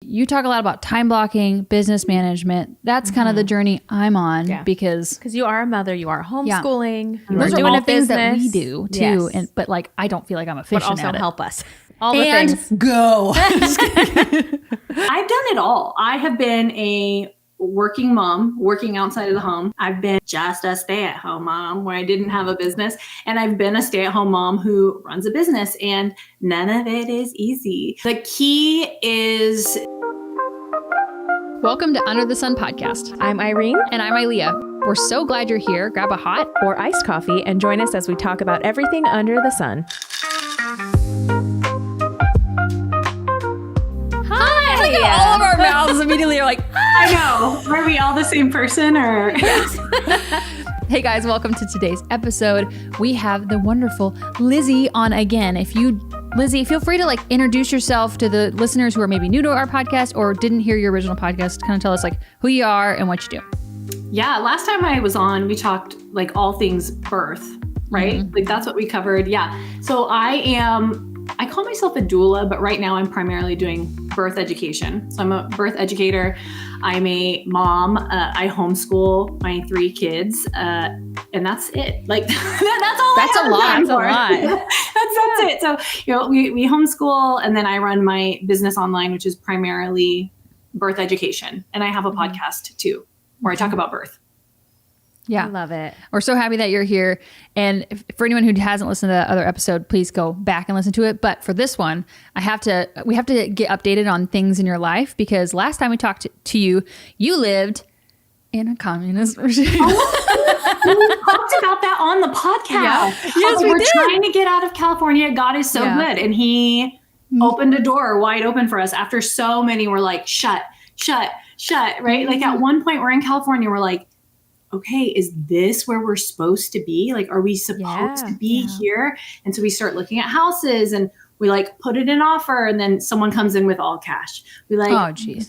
you talk a lot about time blocking, business management. That's kind of the journey I'm on because you are a mother, you are homeschooling. Yeah. Those are all things that we do too. Yes. But like, I don't feel like I'm efficient but also at it. Help us. All the things. Go. I've done it all. I have been a working mom, working outside of the home. I've been just a stay-at-home mom where I didn't have a business. And I've been a stay-at-home mom who runs a business, and none of it is easy. The key is... Welcome to Under the Sun Podcast. I'm Irene. And I'm Ilea. We're so glad you're here. Grab a hot or iced coffee and join us as we talk about everything under the sun. Look at all of our mouths immediately are like, I know. Are we all the same person or? Yes. Hey guys, welcome to today's episode. We have the wonderful Lizzy on again. Lizzy, feel free to like introduce yourself to the listeners who are maybe new to our podcast or didn't hear your original podcast. Kind of tell us like who you are and what you do. Yeah, last time I was on, we talked like all things birth, right? Like that's what we covered. Yeah. So I call myself a doula, but right now I'm primarily doing birth education. So I'm a birth educator. I'm a mom. I homeschool my 3 kids. And that's it. Like that's all That's a lot. That's a lot. That's it. So, we homeschool, and then I run my business online, which is primarily birth education. And I have a podcast too, where I talk about birth. Yeah. I love it. We're so happy that you're here. And for anyone who hasn't listened to the other episode, please go back and listen to it. But for this one, we have to get updated on things in your life, because last time we talked to you, you lived in a communist regime. We talked about that on the podcast. Yeah. Yes, we We're did. trying to get out of California. God is so good. And he opened a door wide open for us after so many were like, shut, right? Like at one point we're in California, we're like, okay, is this where we're supposed to be? Like, are we supposed to be here? And so we start looking at houses and we like put it in offer, and then someone comes in with all cash. We like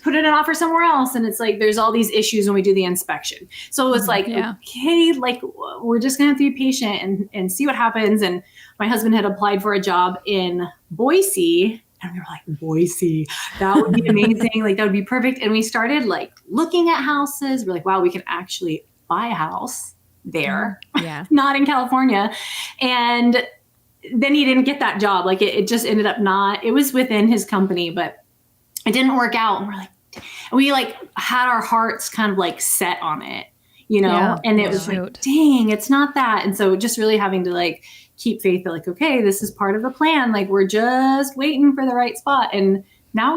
put it in offer somewhere else. And it's like, there's all these issues when we do the inspection. So it's like, okay, like we're just gonna have to be patient and see what happens. And my husband had applied for a job in Boise. And we were like, Boise, that would be amazing. Like that would be perfect. And we started like looking at houses. We're like, wow, we can actually buy a house there, not in California. And then he didn't get that job. Like it just ended up it was within his company, but it didn't work out. And we like had our hearts kind of like set on it, and it was like, dang, it's not that. And so just really having to like keep faith that like, okay, this is part of the plan. Like we're just waiting for the right spot. And now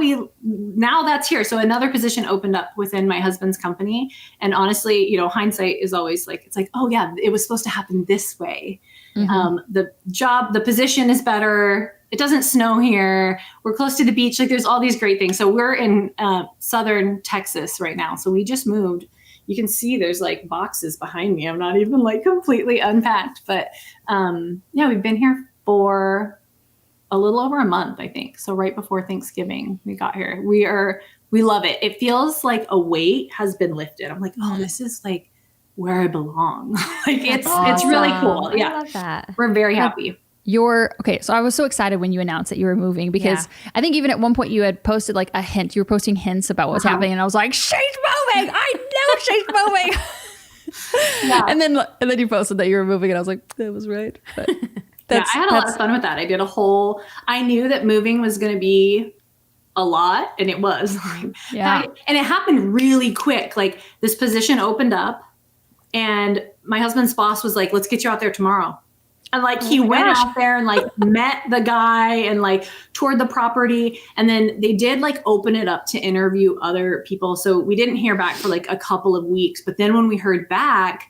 that's here. So another position opened up within my husband's company. And honestly, hindsight is always like, it's like, oh yeah, it was supposed to happen this way. The position is better. It doesn't snow here. We're close to the beach. Like there's all these great things. So we're in southern Texas right now. So we just moved. You can see there's like boxes behind me. I'm not even like completely unpacked, but we've been here for a little over a month, I think. So right before Thanksgiving, we got here. We love it. It feels like a weight has been lifted. I'm like, oh, this is like where I belong. Like it's really cool. Yeah. I love that. We're very happy. So I was so excited when you announced that you were moving, because I think even at one point you had posted like a hint. You were posting hints about what was happening, and I was like, she's moving. I know she's moving. And then you posted that you were moving, and I was like, that was right. But I had a lot of fun with that. I knew that moving was going to be a lot, and it was. And it happened really quick. Like this position opened up, and my husband's boss was like, let's get you out there tomorrow. And like he went out there and like met the guy and like toured the property. And then they did like open it up to interview other people. So we didn't hear back for like a couple of weeks. But then when we heard back,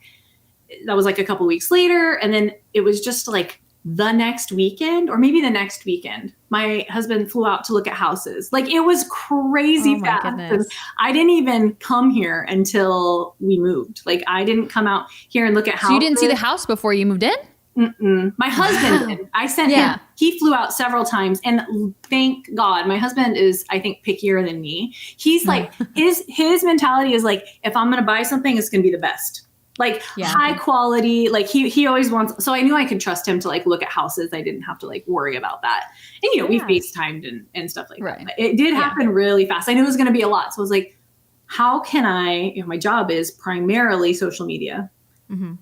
that was like a couple weeks later. And then it was just like the next weekend, or maybe the next weekend, my husband flew out to look at houses. Like it was crazy fast. I didn't even come here until we moved. Like I didn't come out here and look at houses. So you didn't see the house before you moved in? Mm-mm. My husband did. I sent him. He flew out several times, and thank God, my husband is, I think, pickier than me. He's like, his mentality is like, if I'm going to buy something, it's going to be the best. like high quality. Like he always wants, so I knew I could trust him to like look at houses. I didn't have to like worry about that. And, we FaceTimed and stuff like that. But it did happen really fast. I knew it was going to be a lot. So I was like, how can I, my job is primarily social media. Mm-hmm.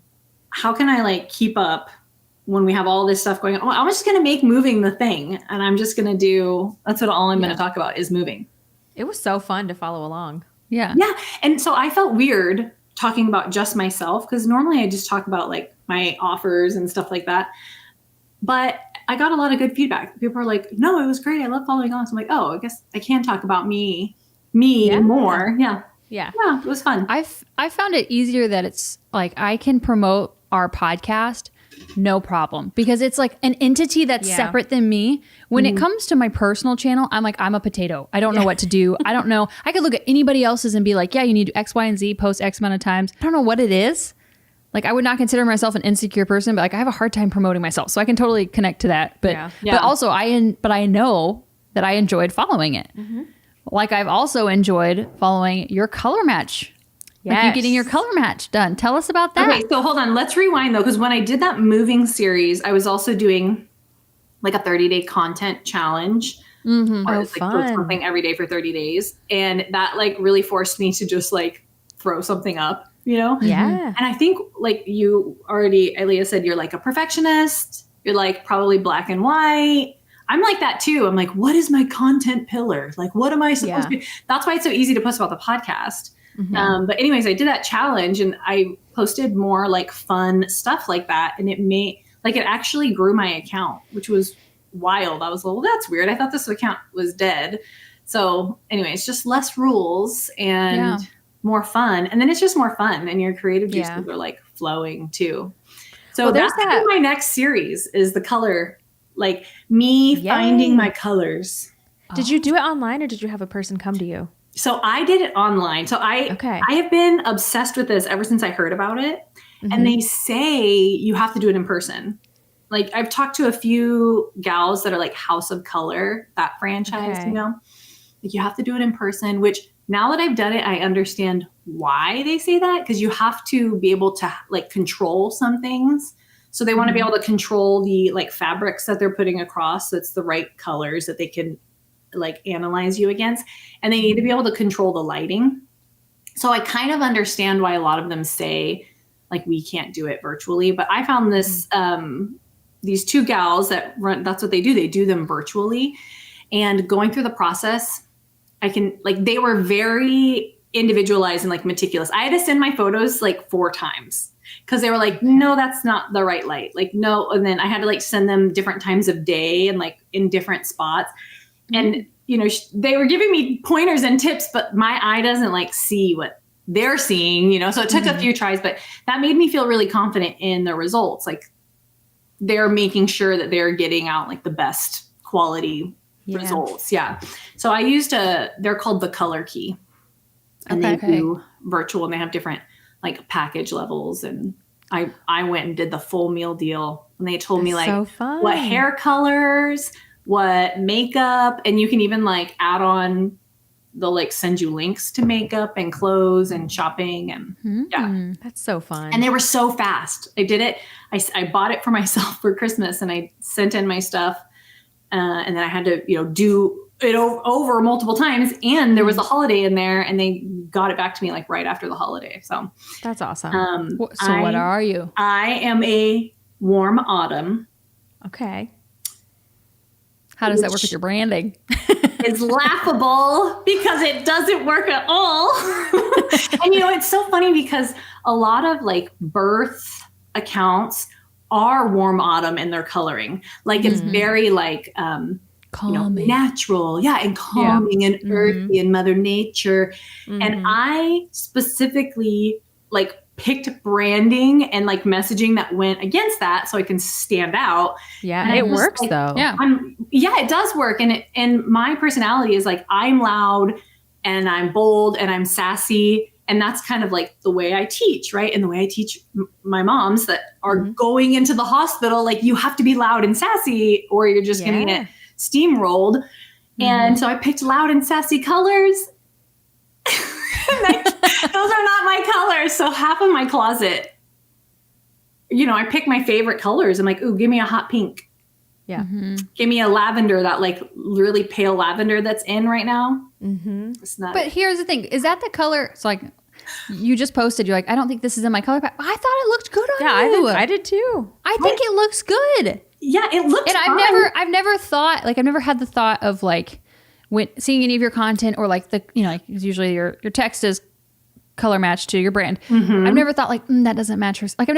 How can I like keep up when we have all this stuff going on? I'm just going to make moving the thing. And I'm just going to that's what all I'm going to talk about is moving. It was so fun to follow along. Yeah. Yeah. And so I felt weird talking about just myself, because normally I just talk about like my offers and stuff like that. But I got a lot of good feedback. People are like, no, it was great. I love following on. So I'm like, oh, I guess I can talk about me more. Yeah. Yeah. Yeah. It was fun. I found it easier that it's like I can promote our podcast no problem, because it's like an entity that's separate than me. When it comes to my personal channel, I'm like, I'm a potato. I don't know what to do. I don't know. I could look at anybody else's and be like, yeah, you need to do X, Y, and Z, post X amount of times. I don't know what it is. Like, I would not consider myself an insecure person, but like I have a hard time promoting myself. So I can totally connect to that. But but also I know that I enjoyed following it. Mm-hmm. Like I've also enjoyed following your color match. Yes. Like you getting your color match done. Tell us about that. Okay, so hold on. Let's rewind though, because when I did that moving series, I was also doing like a 30-day content challenge. Mm-hmm. Or like post something every day for 30 days. And that like really forced me to just like throw something up, Yeah. And I think like you already, Leah said, you're like a perfectionist. You're like probably black and white. I'm like that too. I'm like, what is my content pillar? Like, what am I supposed to do? That's why it's so easy to post about the podcast. Mm-hmm. But anyways, I did that challenge and I posted more like fun stuff like that. And it actually grew my account, which was wild. I was like, well, that's weird. I thought this account was dead. So anyways, just less rules and more fun. And then it's just more fun and your creative juices are like flowing too. So that's my next series is the color, like me finding my colors. Did you do it online or did you have a person come to you? So I did it online. So I have been obsessed with this ever since I heard about it. Mm-hmm. And they say you have to do it in person. Like I've talked to a few gals that are like House of Color, that franchise, like you have to do it in person, which now that I've done it, I understand why they say that. Because you have to be able to like control some things. So they want to be able to control the like fabrics that they're putting across. So it's the right colors that they can like analyze you against, and they need to be able to control the lighting. So I kind of understand why a lot of them say like we can't do it virtually, but I found this these two gals that run, that's what they do. They do them virtually, and going through the process, I can like, they were very individualized and like meticulous. I had to send my photos like 4 times because they were like, no, that's not the right light. Like, no. And then I had to like send them different times of day and like in different spots. And, they were giving me pointers and tips, but my eye doesn't like see what they're seeing, so it took a few tries, but that made me feel really confident in the results. Like they're making sure that they're getting out like the best quality results. Yeah. So I used they're called the Color Key, and they do virtual, and they have different like package levels. And I went and did the full meal deal, and they told me like what hair colors, what makeup, and you can even like add on, they'll like send you links to makeup and clothes and shopping. And that's so fun. And they were so fast. I did it. I bought it for myself for Christmas, and I sent in my stuff. And then I had to, do it over multiple times. And there was a holiday in there, and they got it back to me like right after the holiday. So that's awesome. So what are you? I am a warm autumn. Okay. How does that work with your branding? It's laughable because it doesn't work at all. And it's so funny because a lot of like birth accounts are warm autumn in their coloring. Like it's very like calming. Natural. Yeah. And calming and earthy and Mother Nature. And I specifically like picked branding and like messaging that went against that so I can stand out. Yeah. And it works though. Yeah. It does work. And my personality is like, I'm loud and I'm bold and I'm sassy. And that's kind of like the way I teach, right? And the way I teach my moms that are going into the hospital, like you have to be loud and sassy or you're just going to get steamrolled. And so I picked loud and sassy colors. Those are not my colors. So half of my closet, I pick my favorite colors. I'm like, ooh, give me a hot pink. Yeah. Mm-hmm. Give me a lavender, that like really pale lavender that's in right now. Mm-hmm. It's not. But here's the thing. Is that the color? So like you just posted, you're like, I don't think this is in my color palette. I thought it looked good on you. I did too. I think it looks good. Yeah, it looks And I've never thought, like, I've never had the thought of like when seeing any of your content or like the, like usually your text is color matched to your brand. Mm-hmm. I've never thought like, that doesn't match her. Like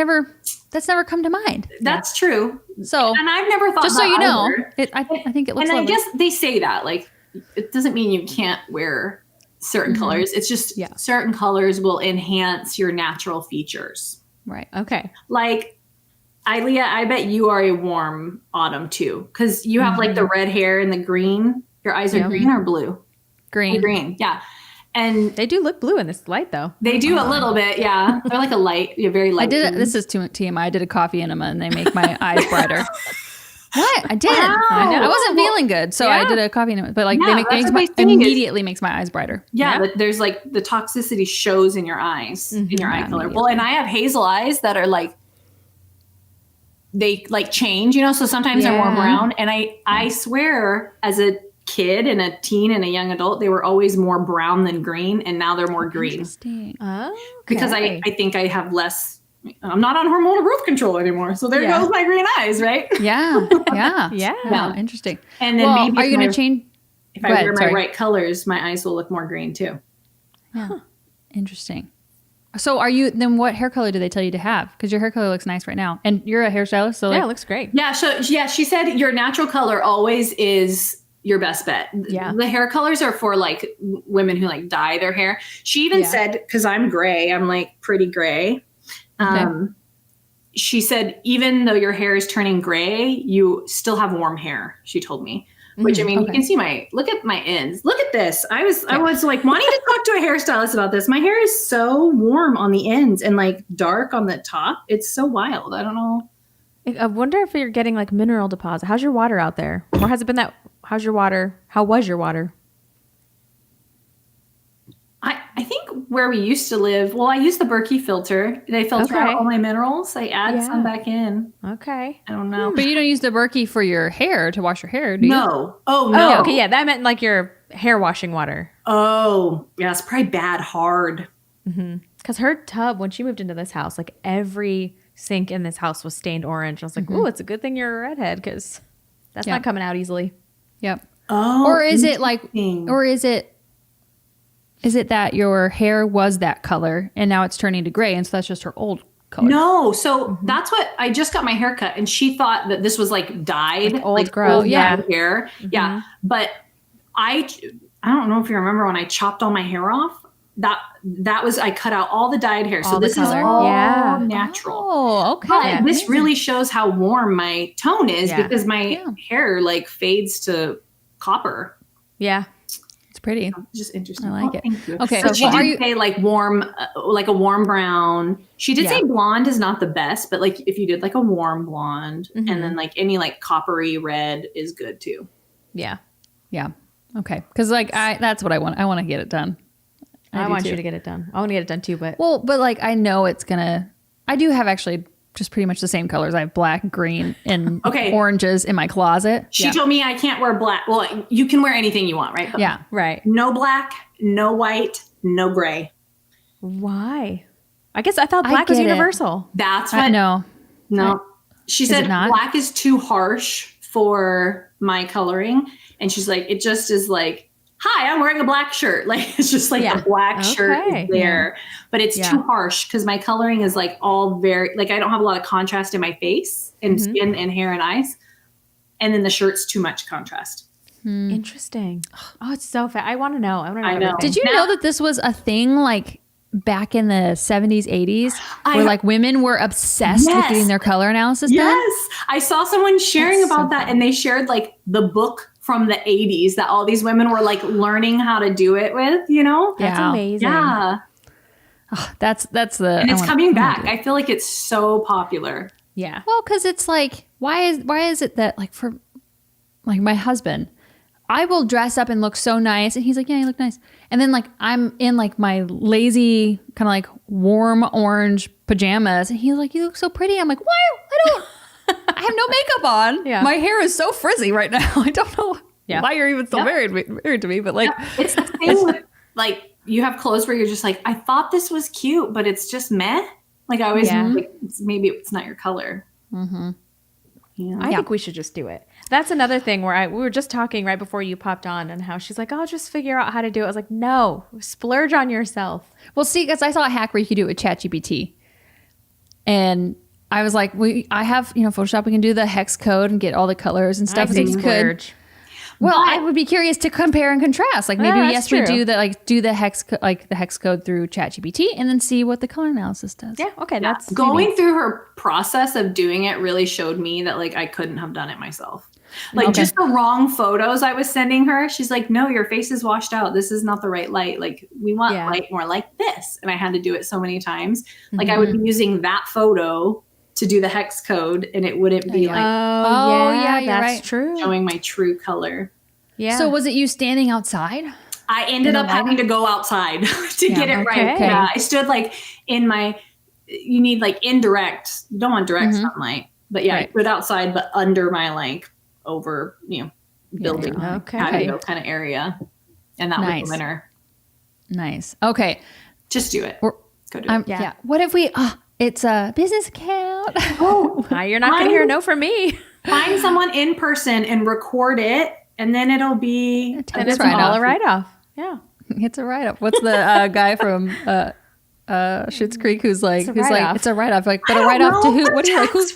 that's never come to mind. That's true. So, and I've never thought just that so you know, either. I think it looks And lovely. I guess they say that, like, it doesn't mean you can't wear certain colors. It's just certain colors will enhance your natural features. Right. Okay. Like, Leah, I bet you are a warm autumn too, because you have like the red hair and the green. Your eyes are green or blue? Green. Green, yeah. And They do look blue in this light, though. they do a little bit, yeah. They're like a light, very light. This is TMI. I did a coffee enema and they make my eyes brighter. What? I did. Wow. I wasn't feeling good, so I did a coffee enema. But like immediately makes my eyes brighter. Yeah, but there's like the toxicity shows in your eyes, in your eye color. Well, and I have hazel eyes that are like, they like change, so sometimes they're more brown. And I swear as a kid and a teen and a young adult, they were always more brown than green. And now they're more green. Interesting. Oh, Because I think I have less, I'm not on hormonal birth control anymore. So there goes my green eyes, right? Yeah. Yeah. Yeah. Wow, interesting. And then maybe are you going to change? If I wear my right colors, my eyes will look more green too. Yeah. Huh. Interesting. So then what hair color do they tell you to have? Because your hair color looks nice right now. And you're a hairstylist, so it looks great. Yeah, so she said your natural color always is your best bet. Yeah. The hair colors are for like women who like dye their hair. She even said, because I'm gray, I'm like pretty gray. She said, even though your hair is turning gray, you still have warm hair, she told me. Which I mean, you can see look at my ends. Look at this. I was like wanting to talk to a hairstylist about this. My hair is so warm on the ends and like dark on the top. It's so wild. I don't know. I wonder if you're getting like mineral deposit. How's your water out there? Or has it been that? How's your water? How was your water? I think where we used to live, I use the Berkey filter. They filter out all my minerals. I add some back in. Okay. I don't know. But you don't use the Berkey for your hair to wash your hair, do you? No. Oh, no. Oh, okay. Yeah, that meant like your hair washing water. Oh, yeah. It's probably bad hard. Because her tub, when she moved into this house, like every sink in this house was stained orange. I was like, oh, it's a good thing you're a redhead because that's not coming out easily. Yep. Oh, or is it like, is it that your hair was that color and now it's turning to gray and so that's just her old color? No. So that's what I just got my hair cut and she thought that this was like dyed, like old growth, dyed hair. Yeah. But I don't know if you remember when I chopped all my hair off. That was, I cut out all the dyed hair. So this is all natural. Oh, okay. But this really shows how warm my tone is because my hair like fades to copper. Yeah. It's pretty. Just interesting. I like it. Thank you. Okay. So she did say like warm, like a warm brown. She did say blonde is not the best, but like if you did like a warm blonde and then like any like coppery red is good too. Yeah. Yeah. Okay. Because like that's what I want. I want to get it done. I want you to get it done. I want to get it done too, but but like I know it's gonna. I do have actually just pretty much the same colors. I have black, green, and oranges in my closet. She told me I can't wear black. Well, you can wear anything you want, right? But yeah, right. No black, no white, no gray. Why? I guess I thought black was universal. That's what. No. She said black is too harsh for my coloring, and she's like, it just is like. Hi, I'm wearing a black shirt. Like, it's just like a black shirt is there, but it's too harsh because my coloring is like all very, like I don't have a lot of contrast in my face and skin and hair and eyes. And then the shirt's too much contrast. Interesting. Oh, it's so fat. I want to know. I know. Did you know that this was a thing like back in the 70s, 80s where like women were obsessed with doing their color analysis done? Yes. I saw someone sharing about that and they shared like the book from the 80s that all these women were like learning how to do it with, That's amazing. Yeah. Oh, that's the and it's coming back. I feel like it's so popular. Yeah. Well, because it's like, why is it that like for like my husband, I will dress up and look so nice. And he's like, yeah, you look nice. And then like, I'm in like my lazy kind of like warm orange pajamas. And he's like, you look so pretty. I'm like, why? I have no makeup on. Yeah. My hair is so frizzy right now. I don't know why you're even still married to me. But like, it's the same with like, you have clothes where you're just like, I thought this was cute, but it's just meh. Like I always like, maybe it's not your color. Mm-hmm. Yeah. I think we should just do it. That's another thing where we were just talking right before you popped on and how she's like, I'll just figure out how to do it. I was like, no, splurge on yourself. Well, see, because I saw a hack where you could do it with ChatGPT. And I was like, I have, Photoshop, we can do the hex code and get all the colors and stuff. I splurge. Well, I would be curious to compare and contrast. Like maybe we do the hex code through ChatGPT and then see what the color analysis does. Yeah, okay, that's going through her process of doing it really showed me that like I couldn't have done it myself. Like just the wrong photos I was sending her. She's like, no, your face is washed out. This is not the right light. Like we want light more like this. And I had to do it so many times. Like I would be using that photo to do the hex code and it wouldn't be like, that's right. True. Showing my true color. Yeah. So was it you standing outside? I ended up having to go outside to get it right. Okay. Yeah. I stood like you need like indirect, you don't want direct sunlight, but I stood outside, but under my like over, building patio kind of area. And that was the winner. Nice. Okay. Just do it. Go do it. Yeah. What if it's a business account? Oh, you're not going to hear no from me. Find someone in person and record it. And then it'll be it's all a write-off. Yeah. It's a write-off. What's the guy from Schitt's Creek who's like, it's a write-off. Like, but a write-off to who? What do you like? Who's?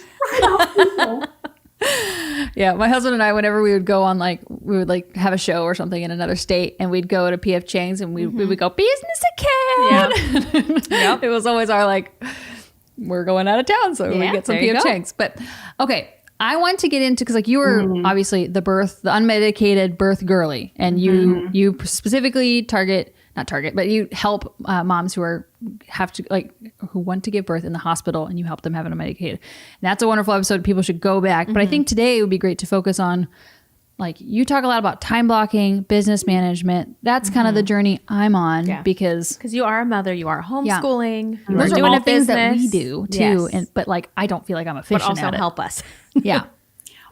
Yeah, my husband and I, whenever we would go on, like, we would like have a show or something in another state, and we'd go to PF Chang's, and we would go business account. Yep. It was always our like, we're going out of town, so we get some PF Chang's. But okay, I want to get into, because like you were obviously the unmedicated birth girly, and you specifically but you help moms who want to give birth in the hospital, and you help them have an unmedicated. And that's a wonderful episode. People should go back. But I think today it would be great to focus on, like, you talk a lot about time blocking, business management. That's kind of the journey I'm on because you are a mother, you are homeschooling, you those are are doing all a things business that we do too. Yes. But like, I don't feel like I'm efficient but also at it. help us. Yeah.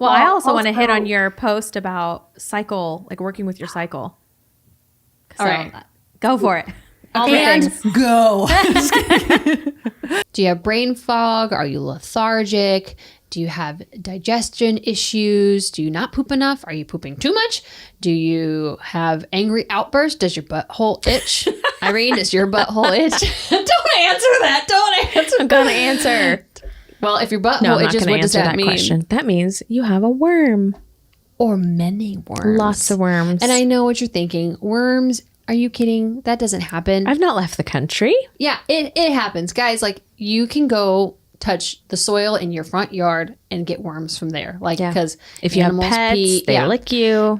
Well, I also want to hit on your post about cycle, like working with your cycle. So, all right. Go for it. And go. Do you have brain fog? Are you lethargic? Do you have digestion issues? Do you not poop enough? Are you pooping too much? Do you have angry outbursts? Does your butthole itch? Irene, does your butthole itch? Don't answer that. Don't answer. I'm going to answer. Well, if your butthole itches, what does that mean? Question. That means you have a worm. Or many worms. Lots of worms. And I know what you're thinking. Worms. Are you kidding? That doesn't happen. I've not left the country. Yeah, it happens. Guys, like, you can go touch the soil in your front yard and get worms from there. Like, because if you have pets, they lick you.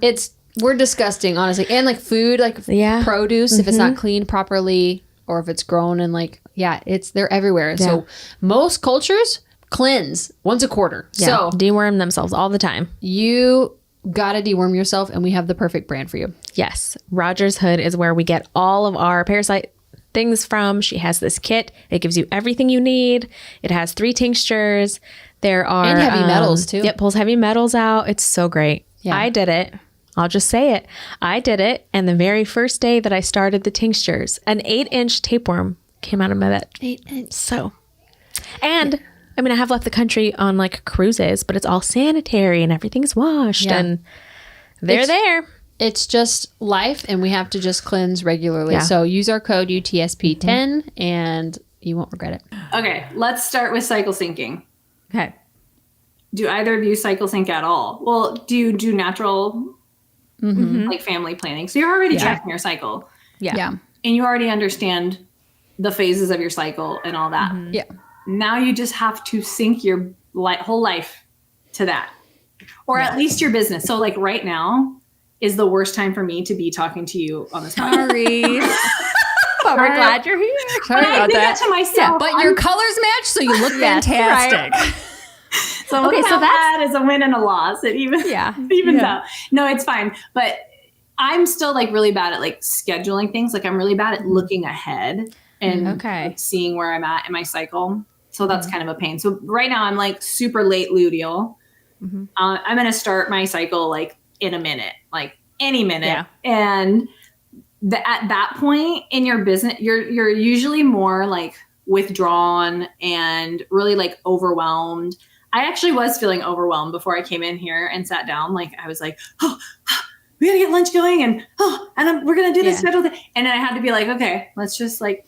We're disgusting, honestly. And like food, like produce, if it's not cleaned properly or if it's grown and like, they're everywhere. Yeah. So most cultures cleanse once a quarter. Yeah. So deworm themselves all the time. You gotta deworm yourself, and we have the perfect brand for you. Yes. Rogers Hood is where we get all of our parasite things from. She has this kit. It gives you everything you need. It has 3 tinctures. There are... And heavy metals, too. It pulls heavy metals out. It's so great. Yeah. I did it. I'll just say it. I did it. And the very first day that I started the tinctures, an 8-inch tapeworm came out of my butt. 8 inch. So... And... I mean, I have left the country on like cruises, but it's all sanitary and everything's washed and they're there. It's just life, and we have to just cleanse regularly. Yeah. So use our code UTSP10 and you won't regret it. Okay, let's start with cycle syncing. Okay. Do either of you cycle sync at all? Well, do you do natural like family planning? So you're already tracking your cycle. Yeah. And you already understand the phases of your cycle and all that. Yeah. Now you just have to sync your whole life to that, or at least your business. So like right now is the worst time for me to be talking to you on this podcast. Sorry. But we're glad you're here. Sorry about that. To myself, yeah, but your colors match, so you look fantastic. Right. So okay, so that is a win and a loss. It even evens out. No, it's fine. But I'm still like really bad at like scheduling things. Like I'm really bad at looking ahead and like, seeing where I'm at in my cycle. So that's kind of a pain. So right now I'm like super late luteal. I'm going to start my cycle like in a minute, like any minute. Yeah. And at that point in your business, you're usually more like withdrawn and really like overwhelmed. I actually was feeling overwhelmed before I came in here and sat down. Like I was like, oh, we gotta get lunch going and we're gonna do this schedule thing. And then I had to be like, okay, let's just like,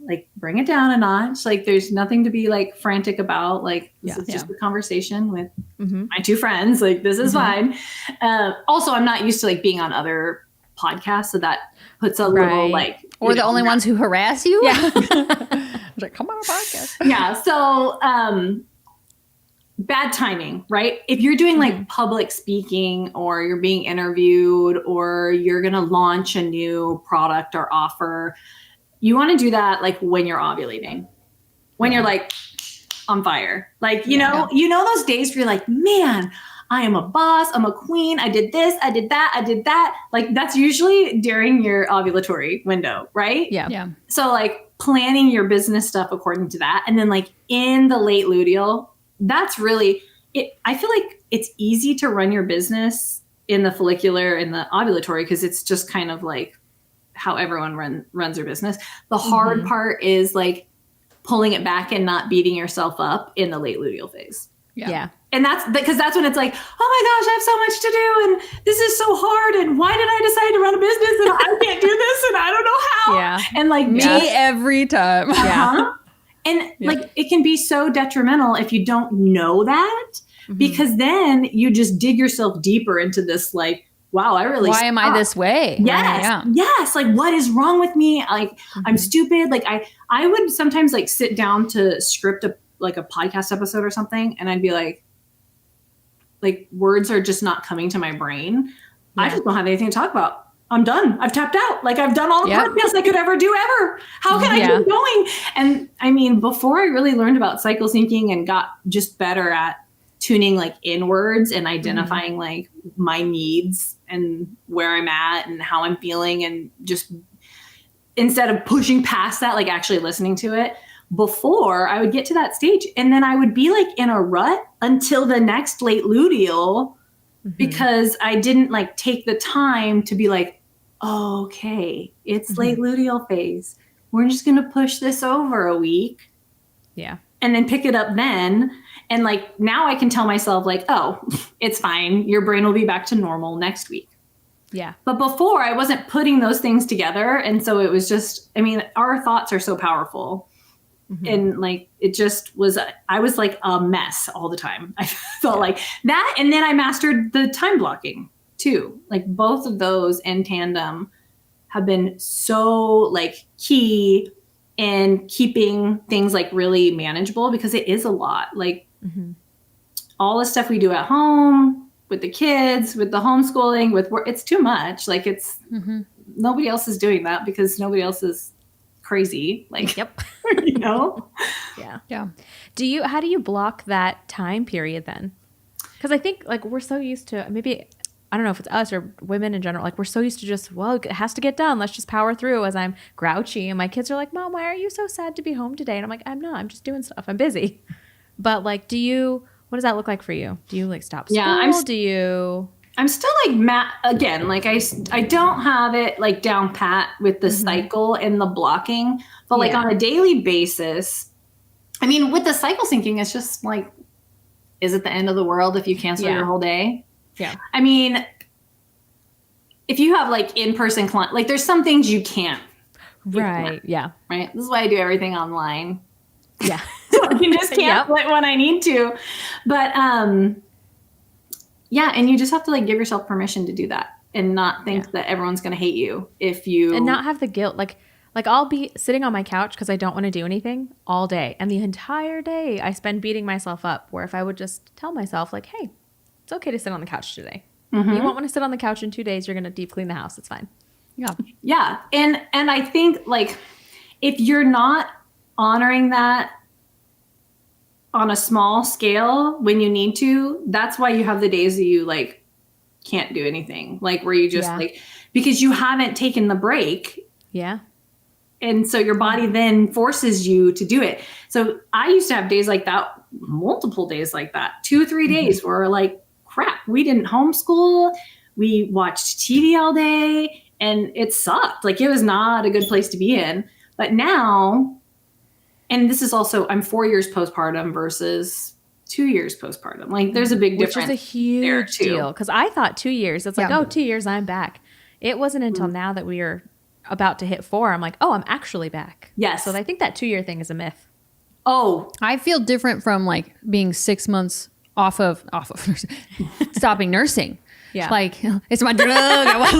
like bring it down a notch. Like there's nothing to be like frantic about. Like this is just a conversation with my two friends. Like this is fine. Also, I'm not used to like being on other podcasts, so that puts a little like, or the only ones who harass you. Yeah. Like, come on a podcast. Yeah. So, bad timing, right? If you're doing like public speaking or you're being interviewed or you're going to launch a new product or offer, you want to do that like when you're ovulating, when you're like on fire. Like, you know those days where you're like, man, I am a boss. I'm a queen. I did this. I did that. I did that. Like that's usually during your ovulatory window, right? Yeah. Yeah. So like planning your business stuff according to that. And then like in the late luteal, that's really it. I feel like it's easy to run your business in the follicular and the ovulatory because it's just kind of like how everyone runs their business. The hard part is like pulling it back and not beating yourself up in the late luteal phase. Yeah. And that's because that's when it's like, oh my gosh, I have so much to do. And this is so hard. And why did I decide to run a business? And I can't do this. And I don't know how. Yeah. And like me every time. Yeah. And like, it can be so detrimental if you don't know that, because then you just dig yourself deeper into this, like, wow, why am I this way? Yes. Right, yes. Like, what is wrong with me? Like, I'm stupid. Like I would sometimes like sit down to script a podcast episode or something. And I'd be like words are just not coming to my brain. I just don't have anything to talk about. I'm done. I've tapped out. Like I've done all the podcasts I could ever do ever. How can I keep going? And I mean, before I really learned about cycle syncing and got just better at tuning like inwards and identifying like my needs and where I'm at and how I'm feeling, and just instead of pushing past that, like actually listening to it, before I would get to that stage and then I would be like in a rut until the next late luteal because I didn't like take the time to be like, oh, okay, it's late luteal phase. We're just going to push this over a week. Yeah. And then pick it up then. And like, now I can tell myself like, oh, it's fine. Your brain will be back to normal next week. Yeah. But before I wasn't putting those things together. And so it was just, I mean, our thoughts are so powerful. And like, it just was, I was like a mess all the time. I felt like that. And then I mastered the time blocking too. Like both of those in tandem have been so like key in keeping things like really manageable, because it is a lot. Like all the stuff we do at home with the kids, with the homeschooling, with work, it's too much. Like it's nobody else is doing that because nobody else is crazy. Like, you know? Yeah. How do you block that time period then? Because I think like we're so used to, maybe, I don't know if it's us or women in general, like we're so used to just, well, it has to get done. Let's just power through, as I'm grouchy. And my kids are like, Mom, why are you so sad to be home today? And I'm like, I'm not, I'm just doing stuff. I'm busy. But like, what does that look like for you? Do you like stop school? I'm still like again, like I don't have it like down pat with the cycle and the blocking, but like on a daily basis, I mean, with the cycle syncing, it's just like, is it the end of the world if you cancel your whole day? Yeah. I mean, if you have like in-person client, like there's some things you can't. Right. Yeah. Right. This is why I do everything online. Yeah. So I can just cancel it when I need to. But, yeah, and you just have to like give yourself permission to do that and not think that everyone's going to hate you if you... And not have the guilt. Like I'll be sitting on my couch because I don't want to do anything all day. And the entire day I spend beating myself up, where if I would just tell myself like, hey, it's okay to sit on the couch today. You won't want to sit on the couch in 2 days. You're going to deep clean the house. It's fine. Yeah. Yeah. And I think like if you're not honoring that on a small scale when you need to, that's why you have the days that you like can't do anything. Like where you just like, because you haven't taken the break. Yeah. And so your body then forces you to do it. So I used to have days like that, multiple days like that, 2 or 3 days where like, crap, we didn't homeschool. We watched TV all day and it sucked. Like it was not a good place to be in. But now, and this is also, I'm 4 years postpartum versus 2 years postpartum. Like there's a big difference. Which is a huge deal. Because I thought 2 years. It's like, oh, 2 years, I'm back. It wasn't until now that we are about to hit 4. I'm like, oh, I'm actually back. Yes. So I think that 2 year thing is a myth. Oh, I feel different from like being 6 months off of nursing, stopping nursing. Yeah. Like it's my drug. I'm laughing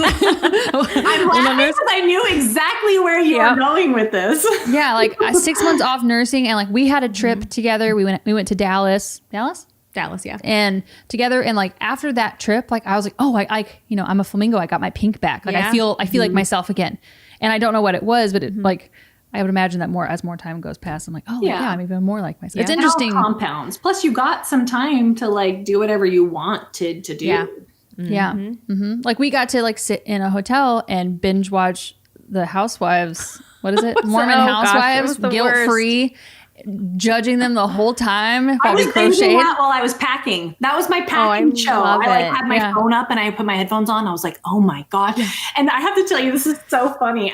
because I knew exactly where you were going with this. Yeah. Like 6 months off nursing. And like we had a trip together. We went to Dallas, yeah. and together. And like after that trip, like I was like, oh, I you know, I'm a flamingo. I got my pink back. Like I feel like myself again. And I don't know what it was, but it like, I would imagine that as more time goes past, I'm like, oh yeah, I'm even more like myself. It's interesting. It all compounds. Plus you got some time to like do whatever you wanted to do. Yeah. Yeah. Mm-hmm. Like we got to like sit in a hotel and binge watch the Housewives. What is it? Mormon Housewives, guilt free, judging them the whole time. I was thinking that while I was packing. That was my packing show. I like had my phone up and I put my headphones on. I was like, oh my God. And I have to tell you, this is so funny.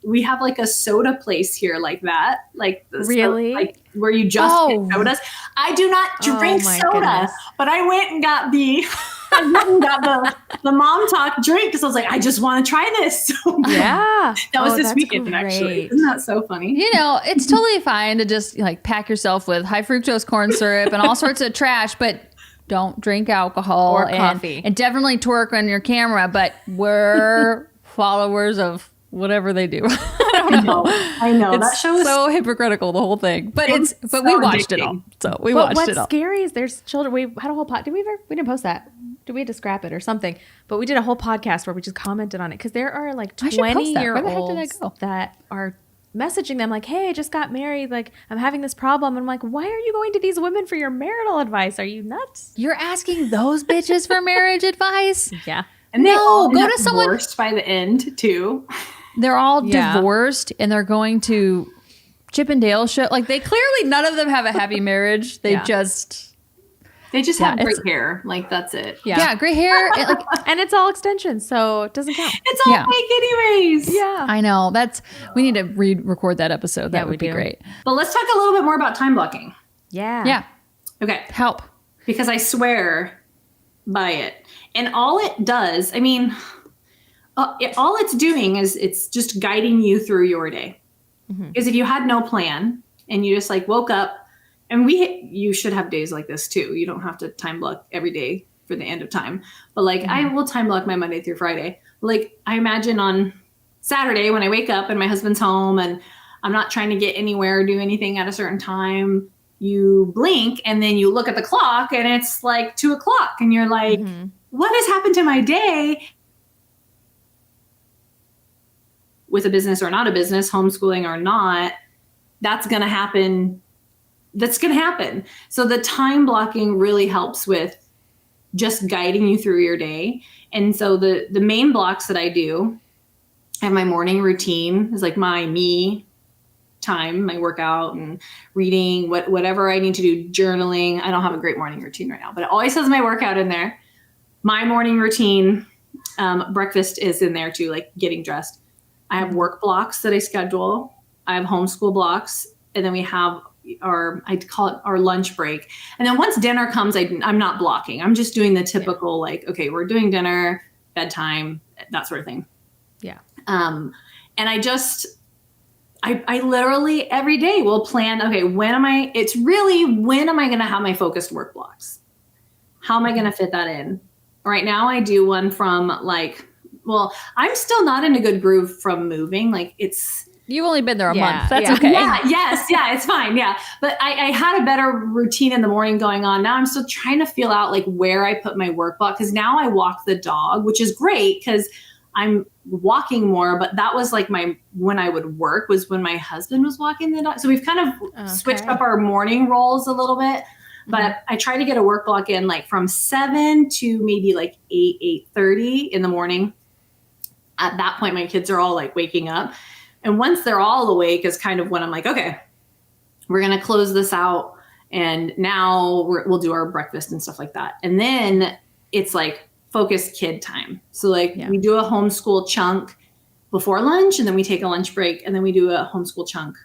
We have like a soda place here like that. Like really? Like where you just get sodas. I do not drink soda, but I went and got the the mom talk drink because I was like, I just want to try this. Yeah. That was this weekend actually. Isn't that so funny? You know, it's totally fine to just like pack yourself with high fructose corn syrup and all sorts of trash, but don't drink alcohol or coffee. And definitely twerk on your camera, but we're followers of whatever they do. I know. It's that show is so hypocritical, the whole thing. But so we watched addicting. it all. So we watched it all. What's scary is there's children. We had a whole we didn't post that. Did we have to scrap it or something? But we did a whole podcast where we just commented on it because there are like 20-year-olds that are messaging them like, hey, I just got married. Like, I'm having this problem. I'm like, why are you going to these women for your marital advice? Are you nuts? You're asking those bitches for marriage advice? Yeah. And they all go to someone divorced by the end too. They're all divorced and they're going to Chippendale show. Like they clearly, none of them have a happy marriage. They just have great hair. Like that's it. Yeah, gray hair. And it's all extensions, so it doesn't count. It's all fake anyways. Yeah. I know. We need to record that episode. That would be great. But let's talk a little bit more about time blocking. Yeah. Yeah. Okay. Help. Because I swear by it. And all it does, I mean, all it's doing is it's just guiding you through your day. Because if you had no plan and you just like woke up, and you should have days like this too. You don't have to time block every day for the end of time. But like I will time block my Monday through Friday. Like I imagine on Saturday when I wake up and my husband's home and I'm not trying to get anywhere or do anything at a certain time, you blink and then you look at the clock and it's like 2:00 and you're like, what has happened to my day? With a business or not a business, homeschooling or not, that's going to happen. So the time blocking really helps with just guiding you through your day. And so the main blocks that I do, I have my morning routine is like my me time, my workout and reading, whatever I need to do, journaling. I don't have a great morning routine right now, but it always has my workout in there. My morning routine, breakfast is in there too, like getting dressed. I have work blocks that I schedule. I have homeschool blocks. And then we have I call it our lunch break. And then once dinner comes, I'm not blocking. I'm just doing the typical, like, okay, we're doing dinner, bedtime, that sort of thing. Yeah. And I literally every day will plan, okay, when am I going to have my focused work blocks? How am I going to fit that in? Right now I do one from like, well, I'm still not in a good groove from moving. Like You've only been there a month. That's okay. Yeah, it's fine. Yeah. But I had a better routine in the morning going on. Now I'm still trying to feel out like where I put my work block. Cause now I walk the dog, which is great because I'm walking more, but that was like when I would work was when my husband was walking the dog. So we've kind of switched up our morning roles a little bit. But I try to get a work block in like from 7 to maybe like 8:30 in the morning. At that point, my kids are all like waking up. And once they're all awake is kind of when I'm like, okay, we're going to close this out. And now we'll do our breakfast and stuff like that. And then it's like focused kid time. So like we do a homeschool chunk before lunch, and then we take a lunch break, and then we do a homeschool chunk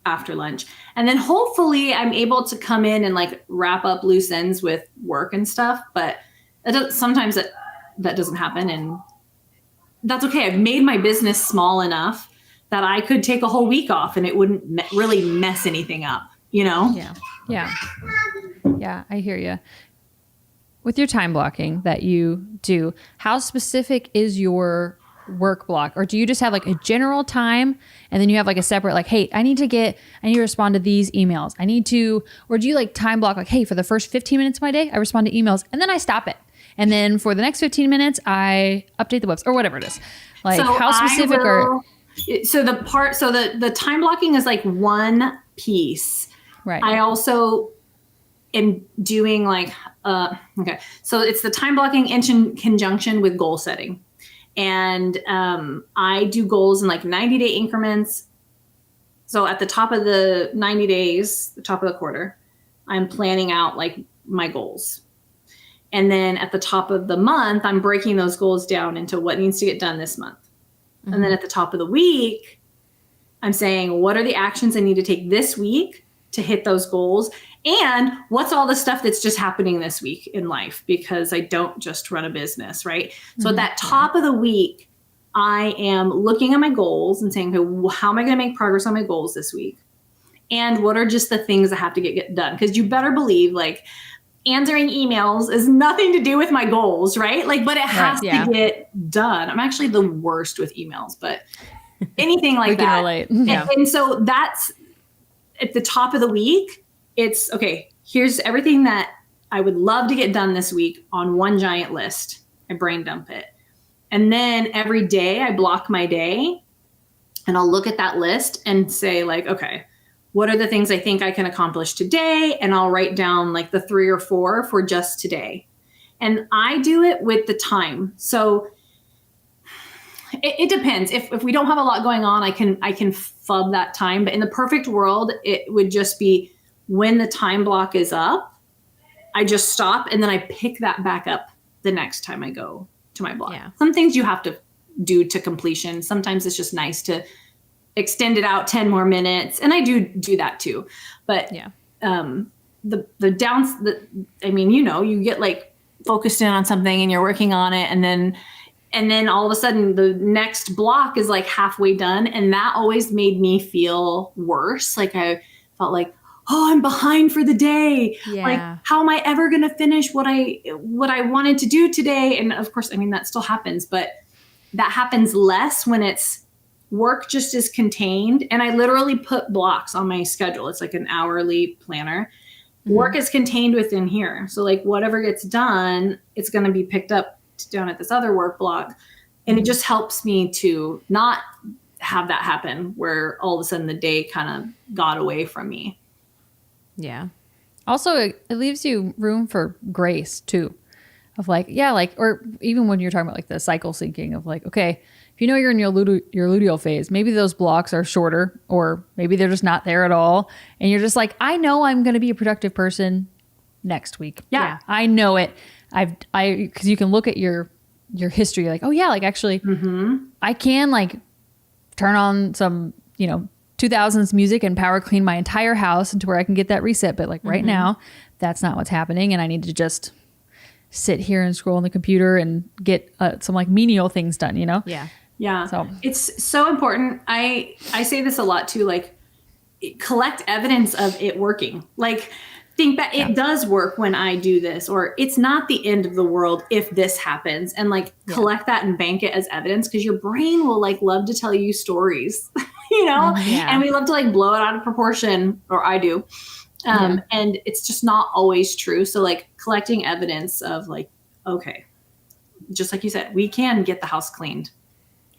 after lunch. And then hopefully I'm able to come in and like wrap up loose ends with work and stuff. But sometimes that doesn't happen. And that's okay. I've made my business small enough that I could take a whole week off and it wouldn't really mess anything up, you know? Yeah, I hear you. With your time blocking that you do, how specific is your work block? Or do you just have like a general time and then you have like a separate, like, hey, I need to respond to these emails. Or do you like time block like, hey, for the first 15 minutes of my day, I respond to emails and then I stop it. And then for the next 15 minutes, I update the website or whatever it is. Like how specific So the time blocking is like one piece. Right. I also am doing like, okay. So it's the time blocking in conjunction with goal setting. And I do goals in like 90-day increments. So at the top of the 90 days, the top of the quarter, I'm planning out like my goals. And then at the top of the month, I'm breaking those goals down into what needs to get done this month. Mm-hmm. And then at the top of the week, I'm saying, what are the actions I need to take this week to hit those goals? And what's all the stuff that's just happening this week in life? Because I don't just run a business, right? Mm-hmm. So at that top of the week, I am looking at my goals and saying, okay, how am I going to make progress on my goals this week? And what are just the things that have to get done? Because you better believe like answering emails is nothing to do with my goals, right? Like, but it has to get done. I'm actually the worst with emails, but anything like that. Relate. Yeah. And so that's at the top of the week. It's okay. Here's everything that I would love to get done this week on one giant list. I brain dump it. And then every day I block my day and I'll look at that list and say like, okay, what are the things I think I can accomplish today? And I'll write down like the 3 or 4 for just today. And I do it with the time. So it depends. If we don't have a lot going on, I can fub that time. But in the perfect world, it would just be when the time block is up, I just stop and then I pick that back up the next time I go to my block. Yeah. Some things you have to do to completion. Sometimes it's just nice to extend it out 10 more minutes. And I do that too. But the downs, you get like focused in on something and you're working on it. And then all of a sudden the next block is like halfway done. And that always made me feel worse. Like I felt like, oh, I'm behind for the day. Yeah. Like, how am I ever going to finish what I wanted to do today? And of course, I mean, that still happens, but that happens less when it's work just is contained. And I literally put blocks on my schedule. It's like an hourly planner. Mm-hmm. Work is contained within here. So like whatever gets done, it's going to be picked up down at this other work block. And it just helps me to not have that happen where all of a sudden the day kind of got away from me. Yeah. Also, it leaves you room for grace too. Of like, or even when you're talking about like the cycle syncing of like, okay, if you know you're in your luteal phase, maybe those blocks are shorter or maybe they're just not there at all. And you're just like, I know I'm going to be a productive person next week. Yeah. I know it. Because you can look at your history like, oh yeah, like actually I can like turn on some, 2000s music and power clean my entire house into where I can get that reset. But like right now, that's not what's happening. And I need to just sit here and scroll on the computer and get some like menial things done, Yeah. Yeah. So it's so important. I say this a lot too, like collect evidence of it working. Like think that it does work when I do this, or it's not the end of the world if this happens, and like collect that and bank it as evidence. Cause your brain will like love to tell you stories, and we love to like blow it out of proportion, or I do. And it's just not always true. So like collecting evidence of like, okay, just like you said, we can get the house cleaned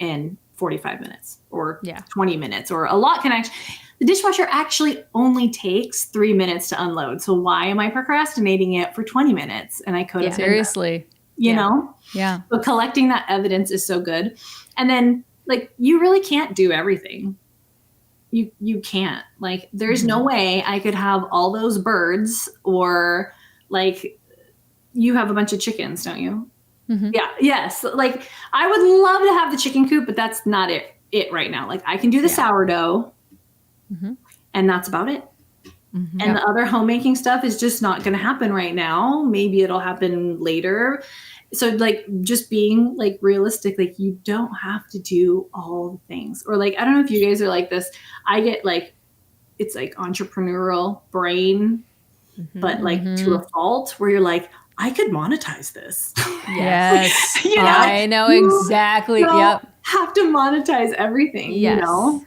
in 45 minutes or 20 minutes, or a lot can actually, The dishwasher actually only takes 3 minutes to unload. So why am I procrastinating it for 20 minutes? And I could have Seriously. you know? Yeah. But collecting that evidence is so good. And then like, you really can't do everything. You can't. Like, there's no way I could have all those birds, or like, you have a bunch of chickens, don't you? Mm-hmm. Yeah. Yes. Like, I would love to have the chicken coop, but that's not it right now. Like, I can do the sourdough, and that's about it. Mm-hmm. And the other homemaking stuff is just not going to happen right now. Maybe it'll happen later. So like, just being like realistic, like, you don't have to do all the things. Or like, I don't know if you guys are like this. I get like, it's like entrepreneurial brain, but like to a fault, where you're like, I could monetize this. Yes. You know, I know exactly. Yep. Have to monetize everything, you know?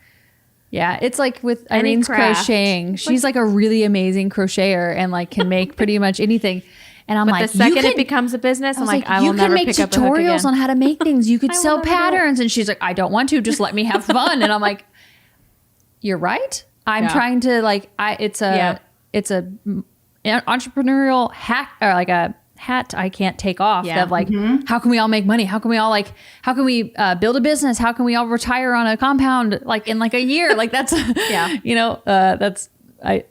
Yeah, it's like with Any Irene's craft. crocheting. She's like a really amazing crocheter and like can make pretty much anything. And I'm But like, the second you it could, becomes a business, I'm like, I you will can never make pick up a hook tutorials again. on how to make things. You could I will sell never do it. patterns. And she's like, I don't want to. Just let me have fun. And I'm like, you're right. I'm trying to like, it's a entrepreneurial hack, or like a hat I can't take off. Yeah. Of like, how can we all make money? How can we all like, how can we build a business? How can we all retire on a compound like in like a year? Like that's, you know, that's, I